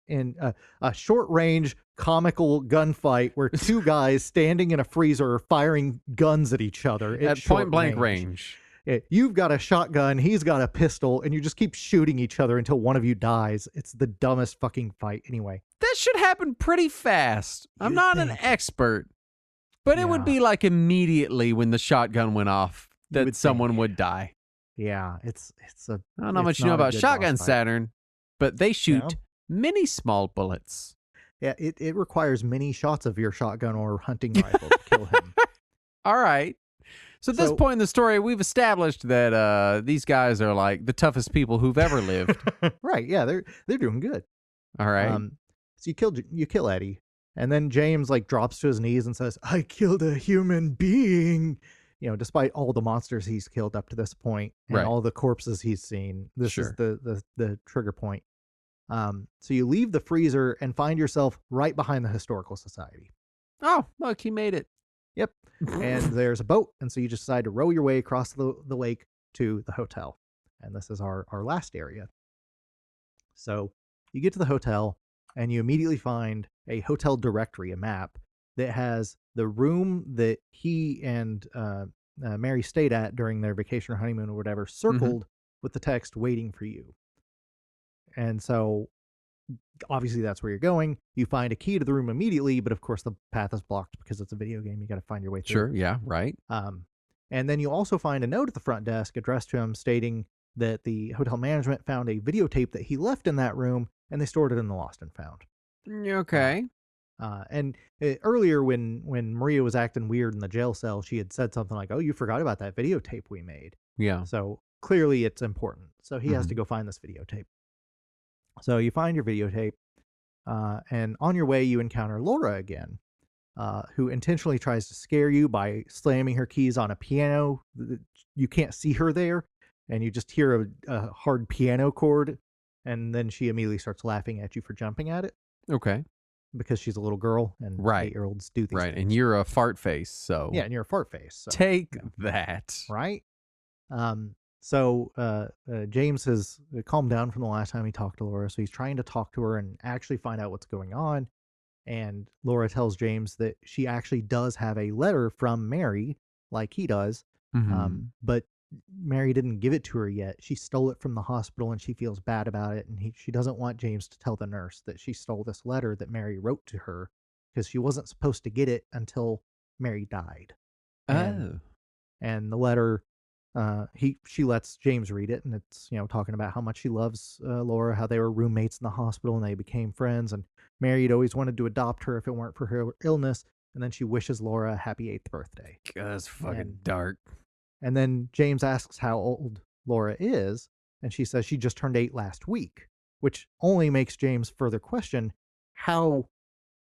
In a short-range comical gunfight where 2 guys standing in a freezer are firing guns at each other at point-blank range. You've got a shotgun, he's got a pistol, and you just keep shooting each other until one of you dies. It's the dumbest fucking fight anyway. That should happen pretty fast. I'm not an expert, but it would be like immediately when the shotgun went off that someone would die. Yeah, it's a. I don't know how much you know about Shotgun Saturn, but they shoot many small bullets. Yeah, it requires many shots of your shotgun or hunting rifle to kill him. All right. So at this point in the story, we've established that these guys are like the toughest people who've ever lived. Right? Yeah, they're doing good. All right. So you kill Eddie, and then James like drops to his knees and says, "I killed a human being." You know, despite all the monsters he's killed up to this point and all the corpses he's seen, this is the trigger point. So you leave the freezer and find yourself right behind the Historical Society. Oh, look, he made it. Yep. And there's a boat, and so you just decide to row your way across the lake to the hotel. And this is our last area. So you get to the hotel, and you immediately find a hotel directory, a map, that has the room that he and Mary stayed at during their vacation or honeymoon or whatever, circled with the text "waiting for you." And so obviously that's where you're going. You find a key to the room immediately, but of course the path is blocked because it's a video game. You got to find your way through. Sure, yeah, right. And then you also find a note at the front desk addressed to him stating that the hotel management found a videotape that he left in that room, and they stored it in the lost and found. Okay. Earlier when Maria was acting weird in the jail cell, she had said something like, "Oh, you forgot about that videotape we made." Yeah. So clearly it's important. So he has to go find this videotape. So you find your videotape, and on your way you encounter Laura again, who intentionally tries to scare you by slamming her keys on a piano. You can't see her there, and you just hear a hard piano chord, and then she immediately starts laughing at you for jumping at it. Okay. Because she's a little girl, and 8-year-olds do these things. And you're a fart face, so... Yeah, and you're a fart face. So, take that. Right? So James has calmed down from the last time he talked to Laura, so he's trying to talk to her and actually find out what's going on. And Laura tells James that she actually does have a letter from Mary, like he does, but Mary didn't give it to her yet. She stole it from the hospital, and she feels bad about it, and she doesn't want James to tell the nurse that she stole this letter that Mary wrote to her, because she wasn't supposed to get it until Mary died. And the letter... she lets James read it, and it's, talking about how much she loves Laura, how they were roommates in the hospital and they became friends, and Mary had always wanted to adopt her if it weren't for her illness, and then she wishes Laura a happy 8th birthday. God, that's fucking dark. And then James asks how old Laura is, and she says she just turned 8 last week, which only makes James further question how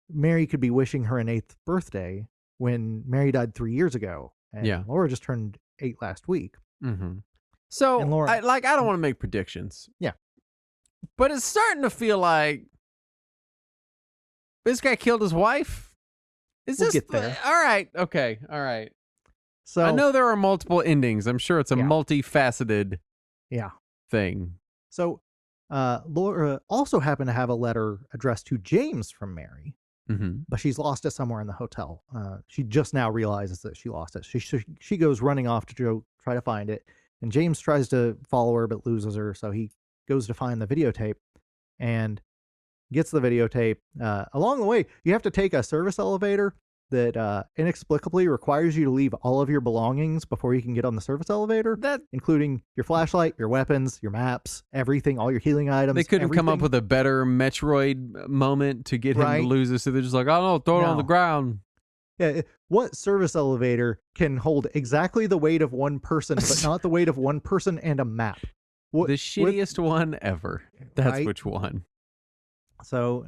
Mary could be wishing her an 8th birthday when Mary died 3 years ago, and Laura just turned 8 last week. So, Laura, I don't want to make predictions. Yeah. But it's starting to feel like this guy killed his wife. We'll get there. All right. Okay. All right. So I know there are multiple endings. I'm sure it's a multifaceted thing. So Laura also happened to have a letter addressed to James from Mary. But she's lost it somewhere in the hotel. She just now realizes that she lost it. She goes running off to try to find it, and James tries to follow her but loses her. So he goes to find the videotape and gets the videotape. Along the way, you have to take a service elevator that inexplicably requires you to leave all of your belongings before you can get on the service elevator, including your flashlight, your weapons, your maps, everything, all your healing items. They couldn't come up with a better Metroid moment to get him to lose it, so they're just like, I don't know, throw it on the ground. Yeah, what service elevator can hold exactly the weight of one person, but not the weight of one person and a map? The shittiest one ever. That's which one. So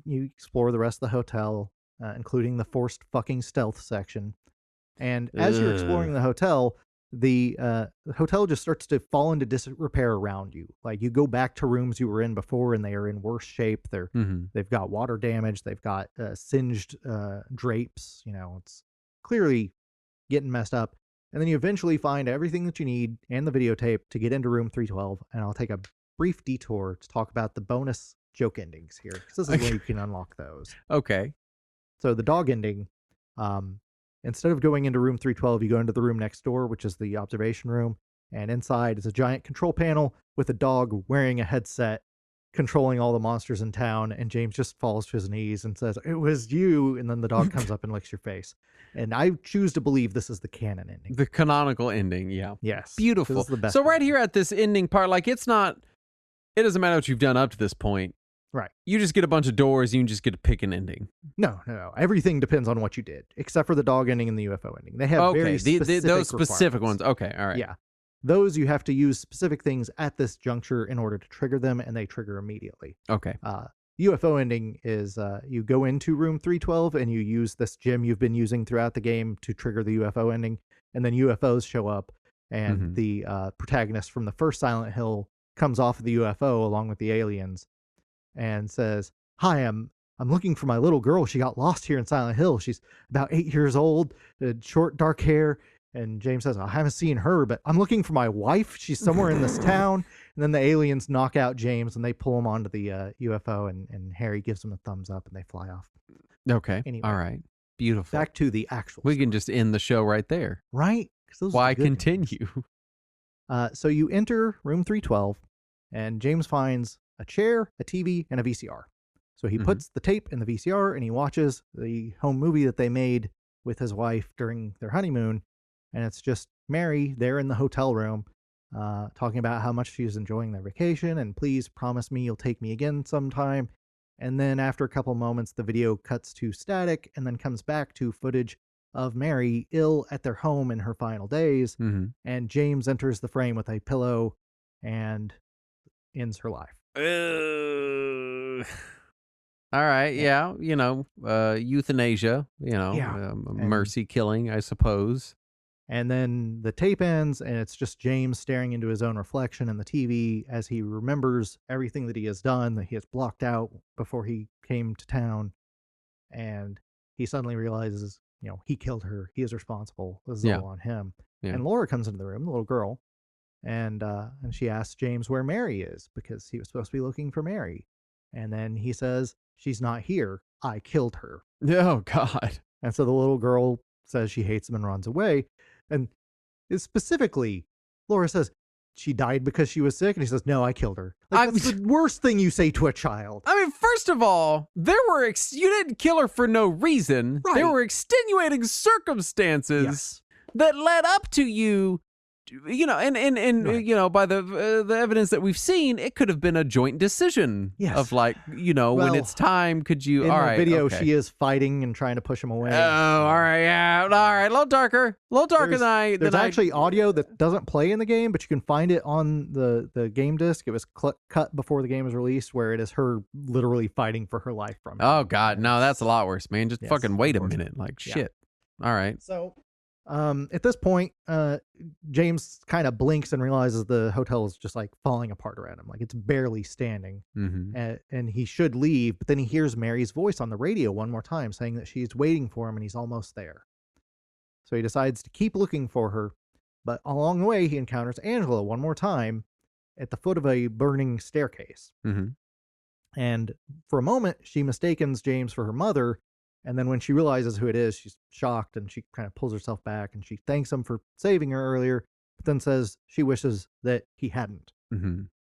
you explore the rest of the hotel, including the forced fucking stealth section. And as you're exploring the hotel just starts to fall into disrepair around you. Like, you go back to rooms you were in before, and they are in worse shape. They've got water damage. They've got singed drapes. It's clearly getting messed up. And then you eventually find everything that you need and the videotape to get into room 312. And I'll take a brief detour to talk about the bonus joke endings here, because this is where you can unlock those. Okay. So the dog ending, instead of going into room 312, you go into the room next door, which is the observation room, And inside is a giant control panel with a dog wearing a headset controlling all the monsters in town. And James just falls to his knees and says, "It was you." And then the dog comes up and licks your face. And I choose to believe this is the canon ending. The canonical ending, yeah. Yes. Beautiful. This is the best So right ending. here at this ending part, like it doesn't matter what you've done up to this point. Right. You just get a bunch of doors, you can just get to pick an ending. No. Everything depends on what you did, except for the dog ending and the UFO ending. They have very specific those specific requirements. ones. Okay, all right. Yeah. Those you have to use specific things at this juncture in order to trigger them, and they trigger immediately. Okay. UFO ending is you go into room 312 and you use this gem you've been using throughout the game to trigger the UFO ending, and then UFOs show up, and the protagonist from the first Silent Hill comes off of the UFO along with the aliens and says, "Hi, I'm looking for my little girl. She got lost here in Silent Hill. She's about 8 years old, short dark hair." And James says, "I haven't seen her, but I'm looking for my wife. She's somewhere in this town." And then the aliens knock out James and they pull him onto the UFO, and Harry gives them a thumbs up and they fly off. Okay. Anyway. All right. Beautiful. Back to the actual We story. can just end the show right there. Right? 'Cause those are Why the good ones. continue? So you enter room 312, and James finds a chair, a TV, and a VCR. So he puts the tape in the VCR and he watches the home movie that they made with his wife during their honeymoon. And it's just Mary there in the hotel room talking about how much she's enjoying their vacation and please promise me you'll take me again sometime. And then after a couple moments, the video cuts to static and then comes back to footage of Mary ill at their home in her final days. And James enters the frame with a pillow and ends her life. All right. Yeah. Euthanasia, Yeah. mercy killing, I suppose. And then the tape ends, and it's just James staring into his own reflection in the TV as he remembers everything that he has done, that he has blocked out before he came to town. And he suddenly realizes, he killed her. He is responsible. This is all on him. Yeah. And Laura comes into the room, the little girl, and she asks James where Mary is because he was supposed to be looking for Mary. And then he says, "She's not here. I killed her." Oh, God. And so the little girl says she hates him and runs away. And specifically, Laura says, "She died because she was sick." And he says, "No, I killed her." That's the worst thing you say to a child. I mean, first of all, you didn't kill her for no reason. Right. There were extenuating circumstances Yes. that led up to you. And by the evidence that we've seen, it could have been a joint decision Yes. of when it's time, could you? In All the right, video, okay. she is fighting and trying to push him away. Oh, all right, yeah, all right, a little darker than I. There's actually audio that doesn't play in the game, but you can find it on the game disc. It was cut before the game was released, where it is her literally fighting for her life from him. Oh God, no, that's a lot worse, man. Just Yes, fucking wait a unfortunately. minute, like Yeah. shit. All right. So, at this point, James kind of blinks and realizes the hotel is just like falling apart around him. Like it's barely standing. And he should leave, but then he hears Mary's voice on the radio one more time saying that she's waiting for him and he's almost there. So he decides to keep looking for her, but along the way he encounters Angela one more time at the foot of a burning staircase. And for a moment, she mistakes James for her mother. And then when she realizes who it is, she's shocked and she kind of pulls herself back and she thanks him for saving her earlier, but then says she wishes that he hadn't.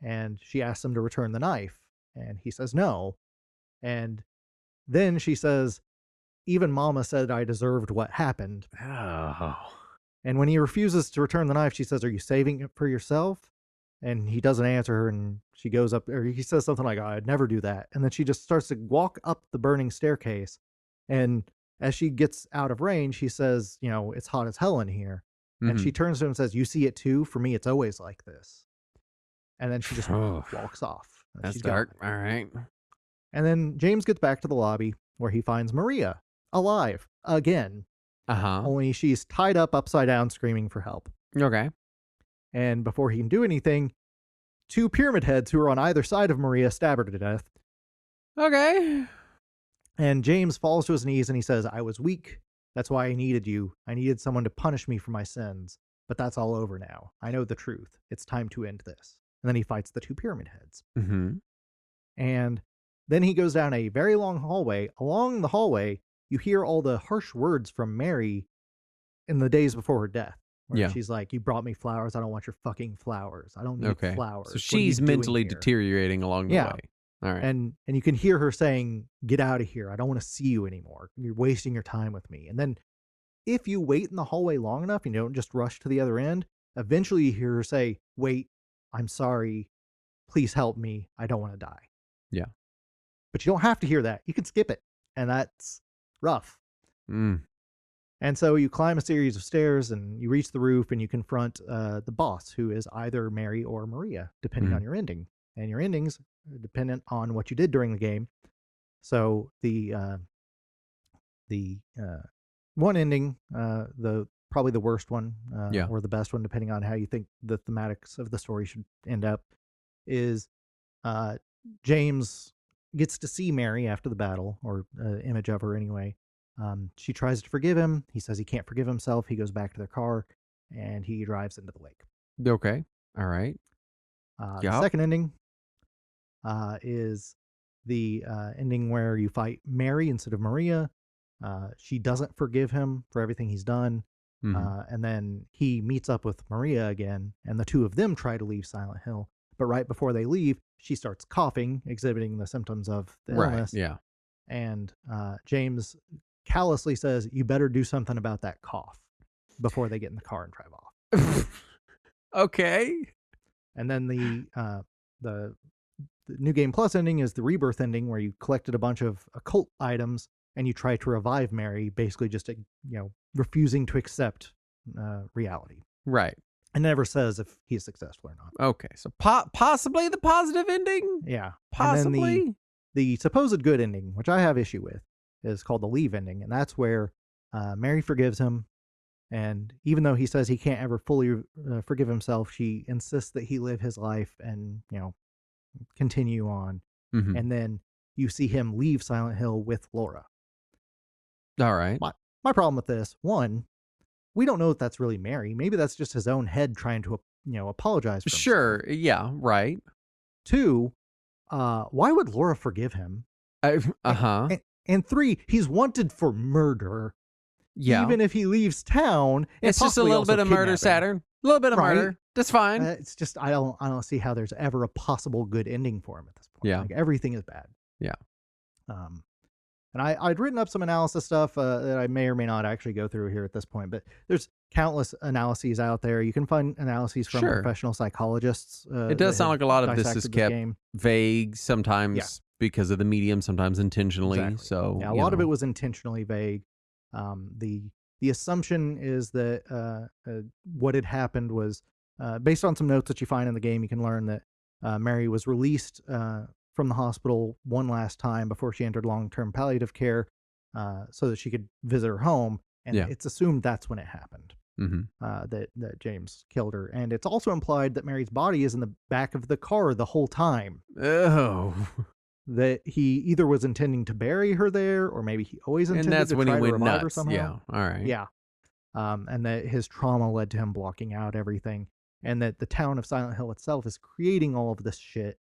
And she asks him to return the knife. And he says no. And then she says, "Even Mama said I deserved what happened." Oh. And when he refuses to return the knife, she says, "Are you saving it for yourself?" And he doesn't answer her, and she goes up, or he says something like, "I'd never do that." And then she just starts to walk up the burning staircase. And as she gets out of range, he says, "It's hot as hell in here." And she turns to him and says, "You see it too? For me, it's always like this." And then she just walks off. And That's she's dark. gone. All right. And then James gets back to the lobby where he finds Maria alive again. Only she's tied up upside down screaming for help. Okay. And before he can do anything, two pyramid heads who are on either side of Maria stab her to death. Okay. And James falls to his knees and he says, "I was weak. That's why I needed you. I needed someone to punish me for my sins. But that's all over now. I know the truth. It's time to end this." And then he fights the two pyramid heads. And then he goes down a very long hallway. Along the hallway, you hear all the harsh words from Mary in the days before her death. where Yeah. she's like, "You brought me flowers. I don't want your fucking flowers. I don't need Okay. flowers." So What are you she's doing mentally here?" deteriorating along the Yeah. way. All right. And you can hear her saying, "Get out of here. I don't want to see you anymore. You're wasting your time with me." And then if you wait in the hallway long enough and you don't just rush to the other end, eventually you hear her say, "Wait, I'm sorry. Please help me. I don't want to die." Yeah. But you don't have to hear that. You can skip it. And that's rough. Mm. And so you climb a series of stairs and you reach the roof and you confront the boss, who is either Mary or Maria, depending on your ending. And your endings are dependent on what you did during the game. So the one ending, probably the worst one, or the best one, depending on how you think the thematics of the story should end up, is James gets to see Mary after the battle, or image of her anyway. She tries to forgive him. He says he can't forgive himself. He goes back to their car and he drives into the lake. Okay. All right. The second ending is the ending where you fight Mary instead of Maria. She doesn't forgive him for everything he's done. And then he meets up with Maria again, and the two of them try to leave Silent Hill. But right before they leave, she starts coughing, exhibiting the symptoms of the illness. Yeah. And James callously says, "You better do something about that cough," before they get in the car and drive off. Okay. And then the New Game Plus ending is the Rebirth ending, where you collected a bunch of occult items and you try to revive Mary, basically just refusing to accept reality. Right. It never says if he's successful or not. Okay. So possibly the positive ending? Yeah. Possibly. And then the supposed good ending, which I have issue with, is called the Leave ending. And that's where Mary forgives him. And even though he says he can't ever fully forgive himself, she insists that he live his life and, continue on. Mm-hmm. And then you see him leave Silent Hill with Laura. All right. My problem with this, one, we don't know if that's really Mary. Maybe that's just his own head trying to, apologize for himself. Sure. Yeah. Right. Two, why would Laura forgive him? And three, he's wanted for murder. Yeah. Even if he leaves town, it's just a little bit of murder, Saturn. A little bit of murder. That's fine. It's just I don't see how there's ever a possible good ending for him at this point. Yeah. Like, everything is bad. Yeah. And I'd written up some analysis stuff that I may or may not actually go through here at this point, but there's countless analyses out there. You can find analyses from professional psychologists. It does sound like a lot of this is kept vague sometimes because of the medium, sometimes intentionally. Exactly. So a lot of it was intentionally vague. The assumption is that what had happened was based on some notes that you find in the game. You can learn that Mary was released from the hospital one last time before she entered long-term palliative care, so that she could visit her home. And it's assumed that's when it happened. That James killed her. And it's also implied that Mary's body is in the back of the car the whole time. Oh. That he either was intending to bury her there, or maybe he always intended to try to revive her somehow. Yeah, all right. Yeah. And that his trauma led to him blocking out everything. And that the town of Silent Hill itself is creating all of this shit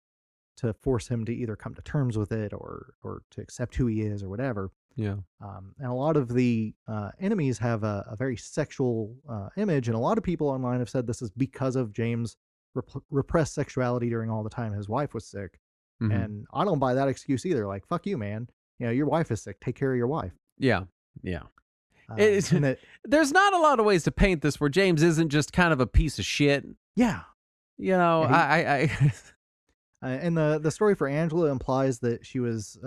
to force him to either come to terms with it or to accept who he is or whatever. Yeah. And a lot of the enemies have a very sexual image, and a lot of people online have said this is because of James' repressed sexuality during all the time his wife was sick. And I don't buy that excuse either. Like, fuck you, man. Your wife is sick. Take care of your wife. Yeah. Yeah. There's not a lot of ways to paint this where James isn't just kind of a piece of shit. Yeah. And the story for Angela implies that she was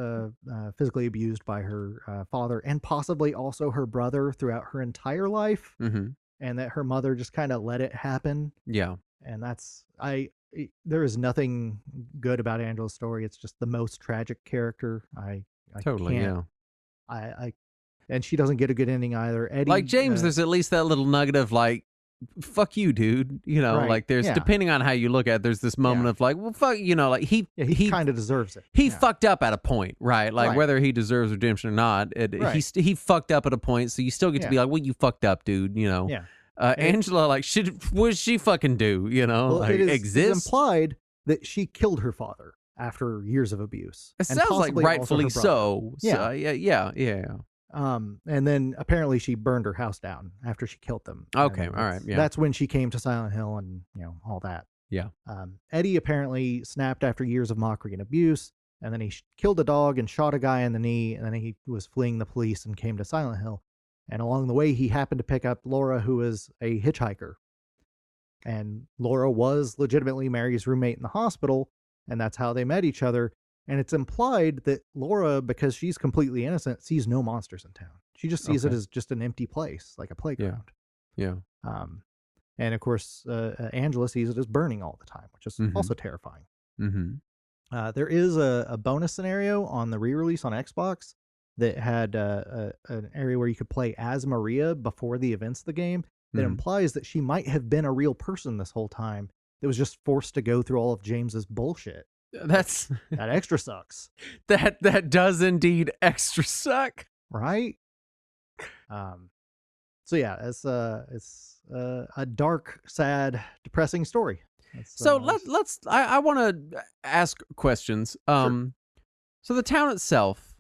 physically abused by her father and possibly also her brother throughout her entire life, and that her mother just kind of let it happen. Yeah. And there is nothing good about Angela's story. It's just the most tragic character. I totally can't, and she doesn't get a good ending either. Eddie, like James, there's at least that little nugget of like, fuck you, dude. Right. Like there's depending on how you look at it, there's this moment of like, well, fuck, like he kind of deserves it. He fucked up at a point, right? Like whether he deserves redemption or not, he fucked up at a point. So you still get to be like, well, you fucked up, dude. Yeah. Angela, like, what did she fucking do? Well, like, it's implied that she killed her father after years of abuse. It sounds like rightfully so. Yeah. Yeah. And then apparently she burned her house down after she killed them. Okay, And all right, yeah. That's when she came to Silent Hill and, all that. Yeah. Eddie apparently snapped after years of mockery and abuse, and then he killed a dog and shot a guy in the knee, and then he was fleeing the police and came to Silent Hill. And along the way, he happened to pick up Laura, who was a hitchhiker. And Laura was legitimately Mary's roommate in the hospital, and that's how they met each other. And it's implied that Laura, because she's completely innocent, sees no monsters in town. She just sees it as just an empty place, like a playground. Yeah. And of course, Angela sees it as burning all the time, which is also terrifying. Mm-hmm. There is a bonus scenario on the re-release on Xbox that had an area where you could play as Maria before the events of the game that implies that she might have been a real person this whole time that was just forced to go through all of James's bullshit. That extra sucks. That does indeed extra suck. Right? So yeah, it's a dark, sad, depressing story. I want to ask questions. Sure. So the town itself,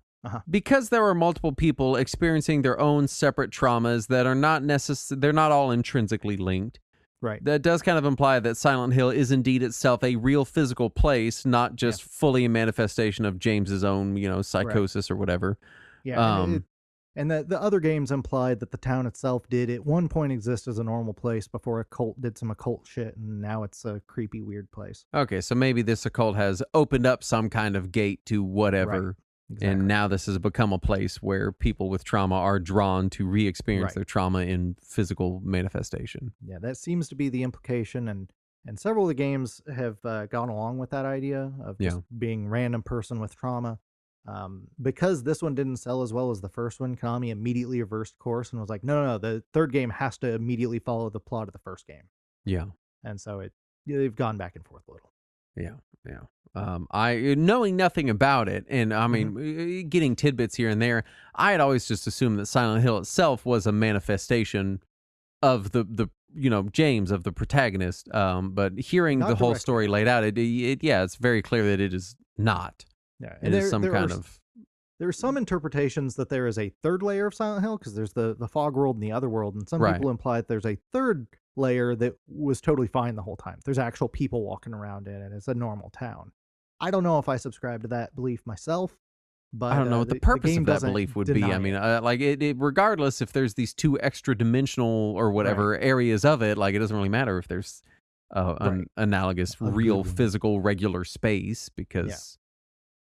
because there are multiple people experiencing their own separate traumas that are not they're not all intrinsically linked. Right. That does kind of imply that Silent Hill is indeed itself a real physical place, not just fully a manifestation of James's own, psychosis or whatever. Yeah. And the other games implied that the town itself did at one point exist as a normal place before a cult did some occult shit, and now it's a creepy, weird place. Okay, so maybe this occult has opened up some kind of gate to whatever, right. Exactly. And now this has become a place where people with trauma are drawn to re-experience their trauma in physical manifestation. Yeah, that seems to be the implication, and several of the games have gone along with that idea of just being random person with trauma. Because this one didn't sell as well as the first one, Konami immediately reversed course and was like, no, the third game has to immediately follow the plot of the first game. Yeah. And so they've gone back and forth a little. Yeah. I knowing nothing about it, and I mean, getting tidbits here and there, I had always just assumed that Silent Hill itself was a manifestation of the James, of the protagonist. But hearing Not the whole directly. story laid out, it's very clear that it is not. Yeah, it is some kind of. There are some interpretations that there is a third layer of Silent Hill because there's the fog world and the other world, and some people imply that there's a third layer that was totally fine the whole time. There's actual people walking around in it. It's a normal town. I don't know if I subscribe to that belief myself, but I don't know what the purpose of that belief would be. I mean, regardless if there's these two extra dimensional or whatever areas of it, like it doesn't really matter if there's an analogous real physical regular space because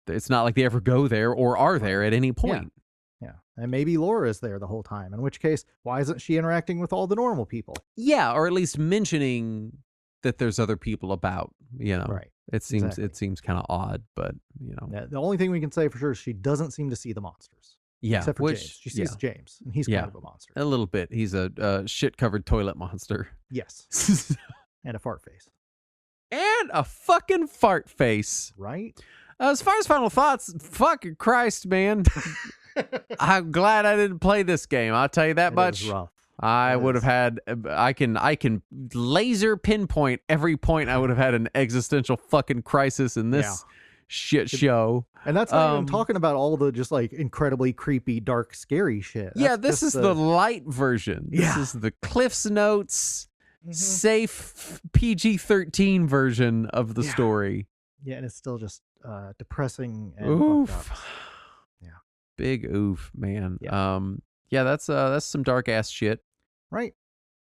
it's not like they ever go there or are there at any point. Yeah. And maybe Laura is there the whole time, in which case, why isn't she interacting with all the normal people? Yeah, or at least mentioning that there's other people about, Right. It seems kind of odd, but, Yeah, the only thing we can say for sure is she doesn't seem to see the monsters. Yeah. Except for James. She sees James, and he's kind of a monster. A little bit. He's a shit-covered toilet monster. Yes. And a fart face. And a fucking fart face. Right? As far as final thoughts, fucking Christ, man. I'm glad I didn't play this game. I'll tell you that much. It was rough. I would have had. I can laser pinpoint every point. I would have had an existential fucking crisis in this shit show. And that's not even talking about all the just like incredibly creepy, dark, scary shit. This is the light version. This is the Cliff's Notes, safe PG-13 version of the story. Yeah, and it's still just depressing and oof. Yeah. Big oof, man. Yeah. That's some dark ass shit. Right.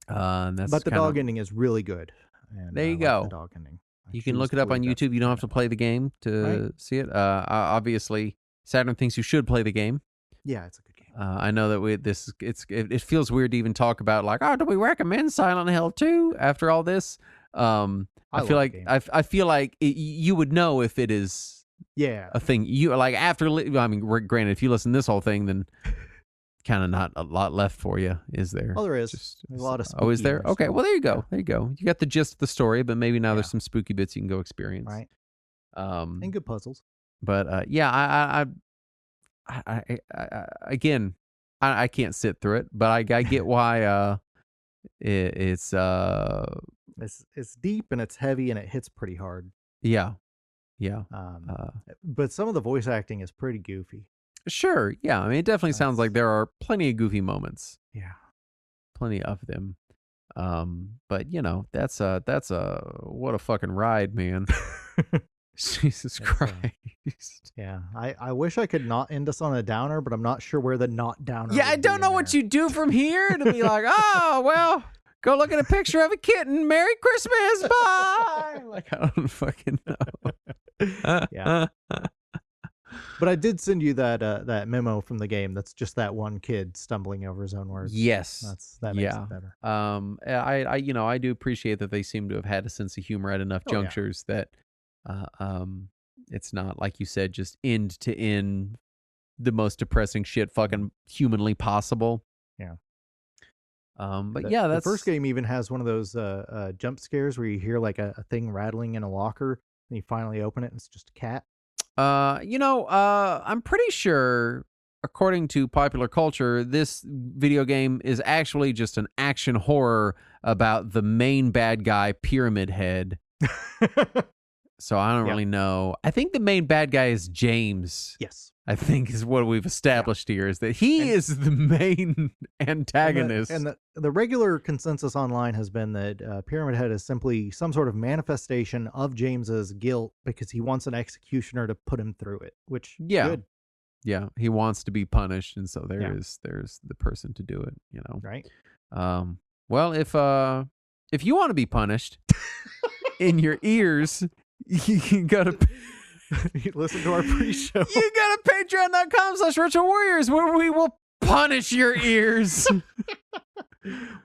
That's but the dog ending is really good. And there you go. The dog ending. You can look it up on YouTube. You don't have to play the game to see it. Obviously, Saturn thinks you should play the game. Yeah, it's a good game. I know that it feels weird to even talk about like, do we recommend Silent Hill 2 after all this? I feel like you would know if it is a thing. You like after. I mean, granted, if you listen to this whole thing, then kind of not a lot left for you, is there? Oh, there is. There's a lot of. Oh, is there? Okay, well there you go. There you go. You got the gist of the story, but maybe now there's some spooky bits you can go experience. Right. And good puzzles. But I again, I can't sit through it, but I get why it's deep and it's heavy and it hits pretty hard. Yeah. But some of the voice acting is pretty goofy. Sure. Yeah. I mean, it definitely sounds like there are plenty of goofy moments. Yeah. Plenty of them. But you know, that's a what a fucking ride, man. Jesus Christ. Yeah. I wish I could not end us on a downer, but I'm not sure where the not downer. Yeah, I don't know what you do from here to be like, oh well, go look at a picture of a kitten. Merry Christmas. Bye. Like, I don't fucking know. Yeah. But I did send you that memo from the game. That's just that one kid stumbling over his own words. Yes. That makes it better. I do appreciate that they seem to have had a sense of humor at enough junctures that it's not, like you said, just end to end the most depressing shit fucking humanly possible. Yeah. But the first game even has one of those jump scares where you hear like a thing rattling in a locker and you finally open it and it's just a cat. I'm pretty sure, according to popular culture, this video game is actually just an action horror about the main bad guy, Pyramid Head. So I don't really know. I think the main bad guy is James. Yes. I think is what we've established here, is that he is the main antagonist. And the regular consensus online has been that Pyramid Head is simply some sort of manifestation of James's guilt because he wants an executioner to put him through it, which good. Yeah, he wants to be punished, and so there's the person to do it, you know. Right. Well, if you want to be punished in your ears, you gotta listen to our pre-show. You go to patreon.com/retrowarriors where we will punish your ears.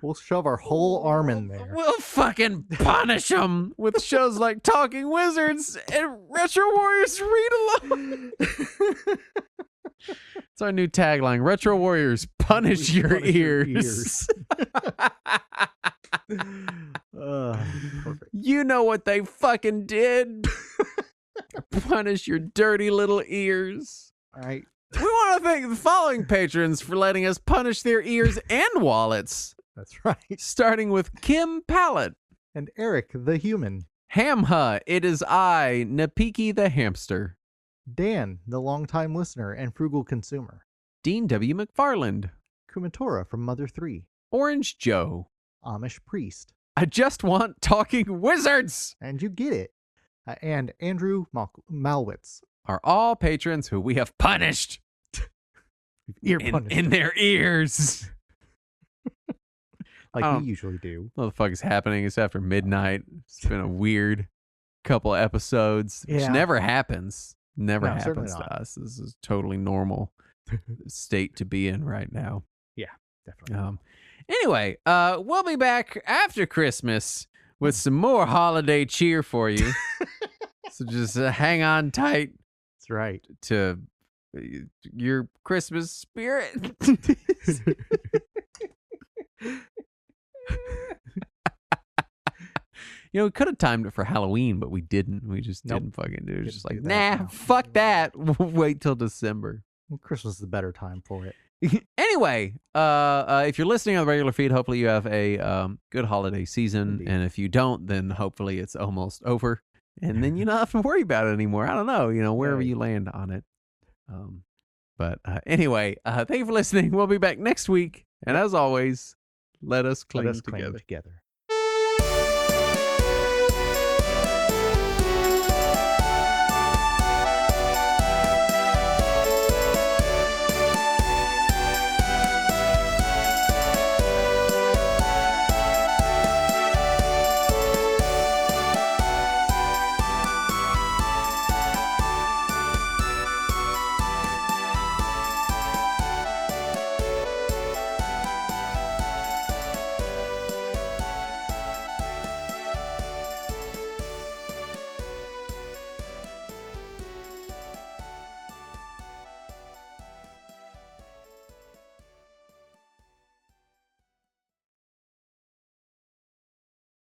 We'll shove our whole arm in there. We'll fucking punish them with shows like Talking Wizards and Retro Warriors Read Along. It's our new tagline. Retro Warriors, punish your ears. You know what they fucking did. Punish your dirty little ears. All right. We want to thank the following patrons for letting us punish their ears and wallets. That's right. Starting with Kim Pallet. And Eric the Human. Hamha, it is I, Napiki the Hamster. Dan, the longtime listener and frugal consumer. Dean W. McFarland. Kumatora from Mother 3. Orange Joe. Amish Priest. I just want Talking Wizards. And you get it. And Andrew Malwitz. Are all patrons who we have punished. In their ears. Like you usually do. What the fuck is happening? It's after midnight. It's been a weird couple episodes. Which never happens. Never happens to us. This is totally normal state to be in right now. Yeah, definitely. Anyway, we'll be back after Christmas with some more holiday cheer for you. So just hang on tight. That's right. To your Christmas spirit. You know, we could have timed it for Halloween, but we didn't. We just didn't fucking do it. It was just like, nah, fuck that. We'll wait till December. Well, Christmas is the better time for it. Anyway, if you're listening on the regular feed, hopefully you have a good holiday season. Indeed. And if you don't, then hopefully it's almost over. And then you don't have to worry about it anymore. I don't know, wherever you land on it. But anyway, thank you for listening. We'll be back next week. And as always, let us cling together.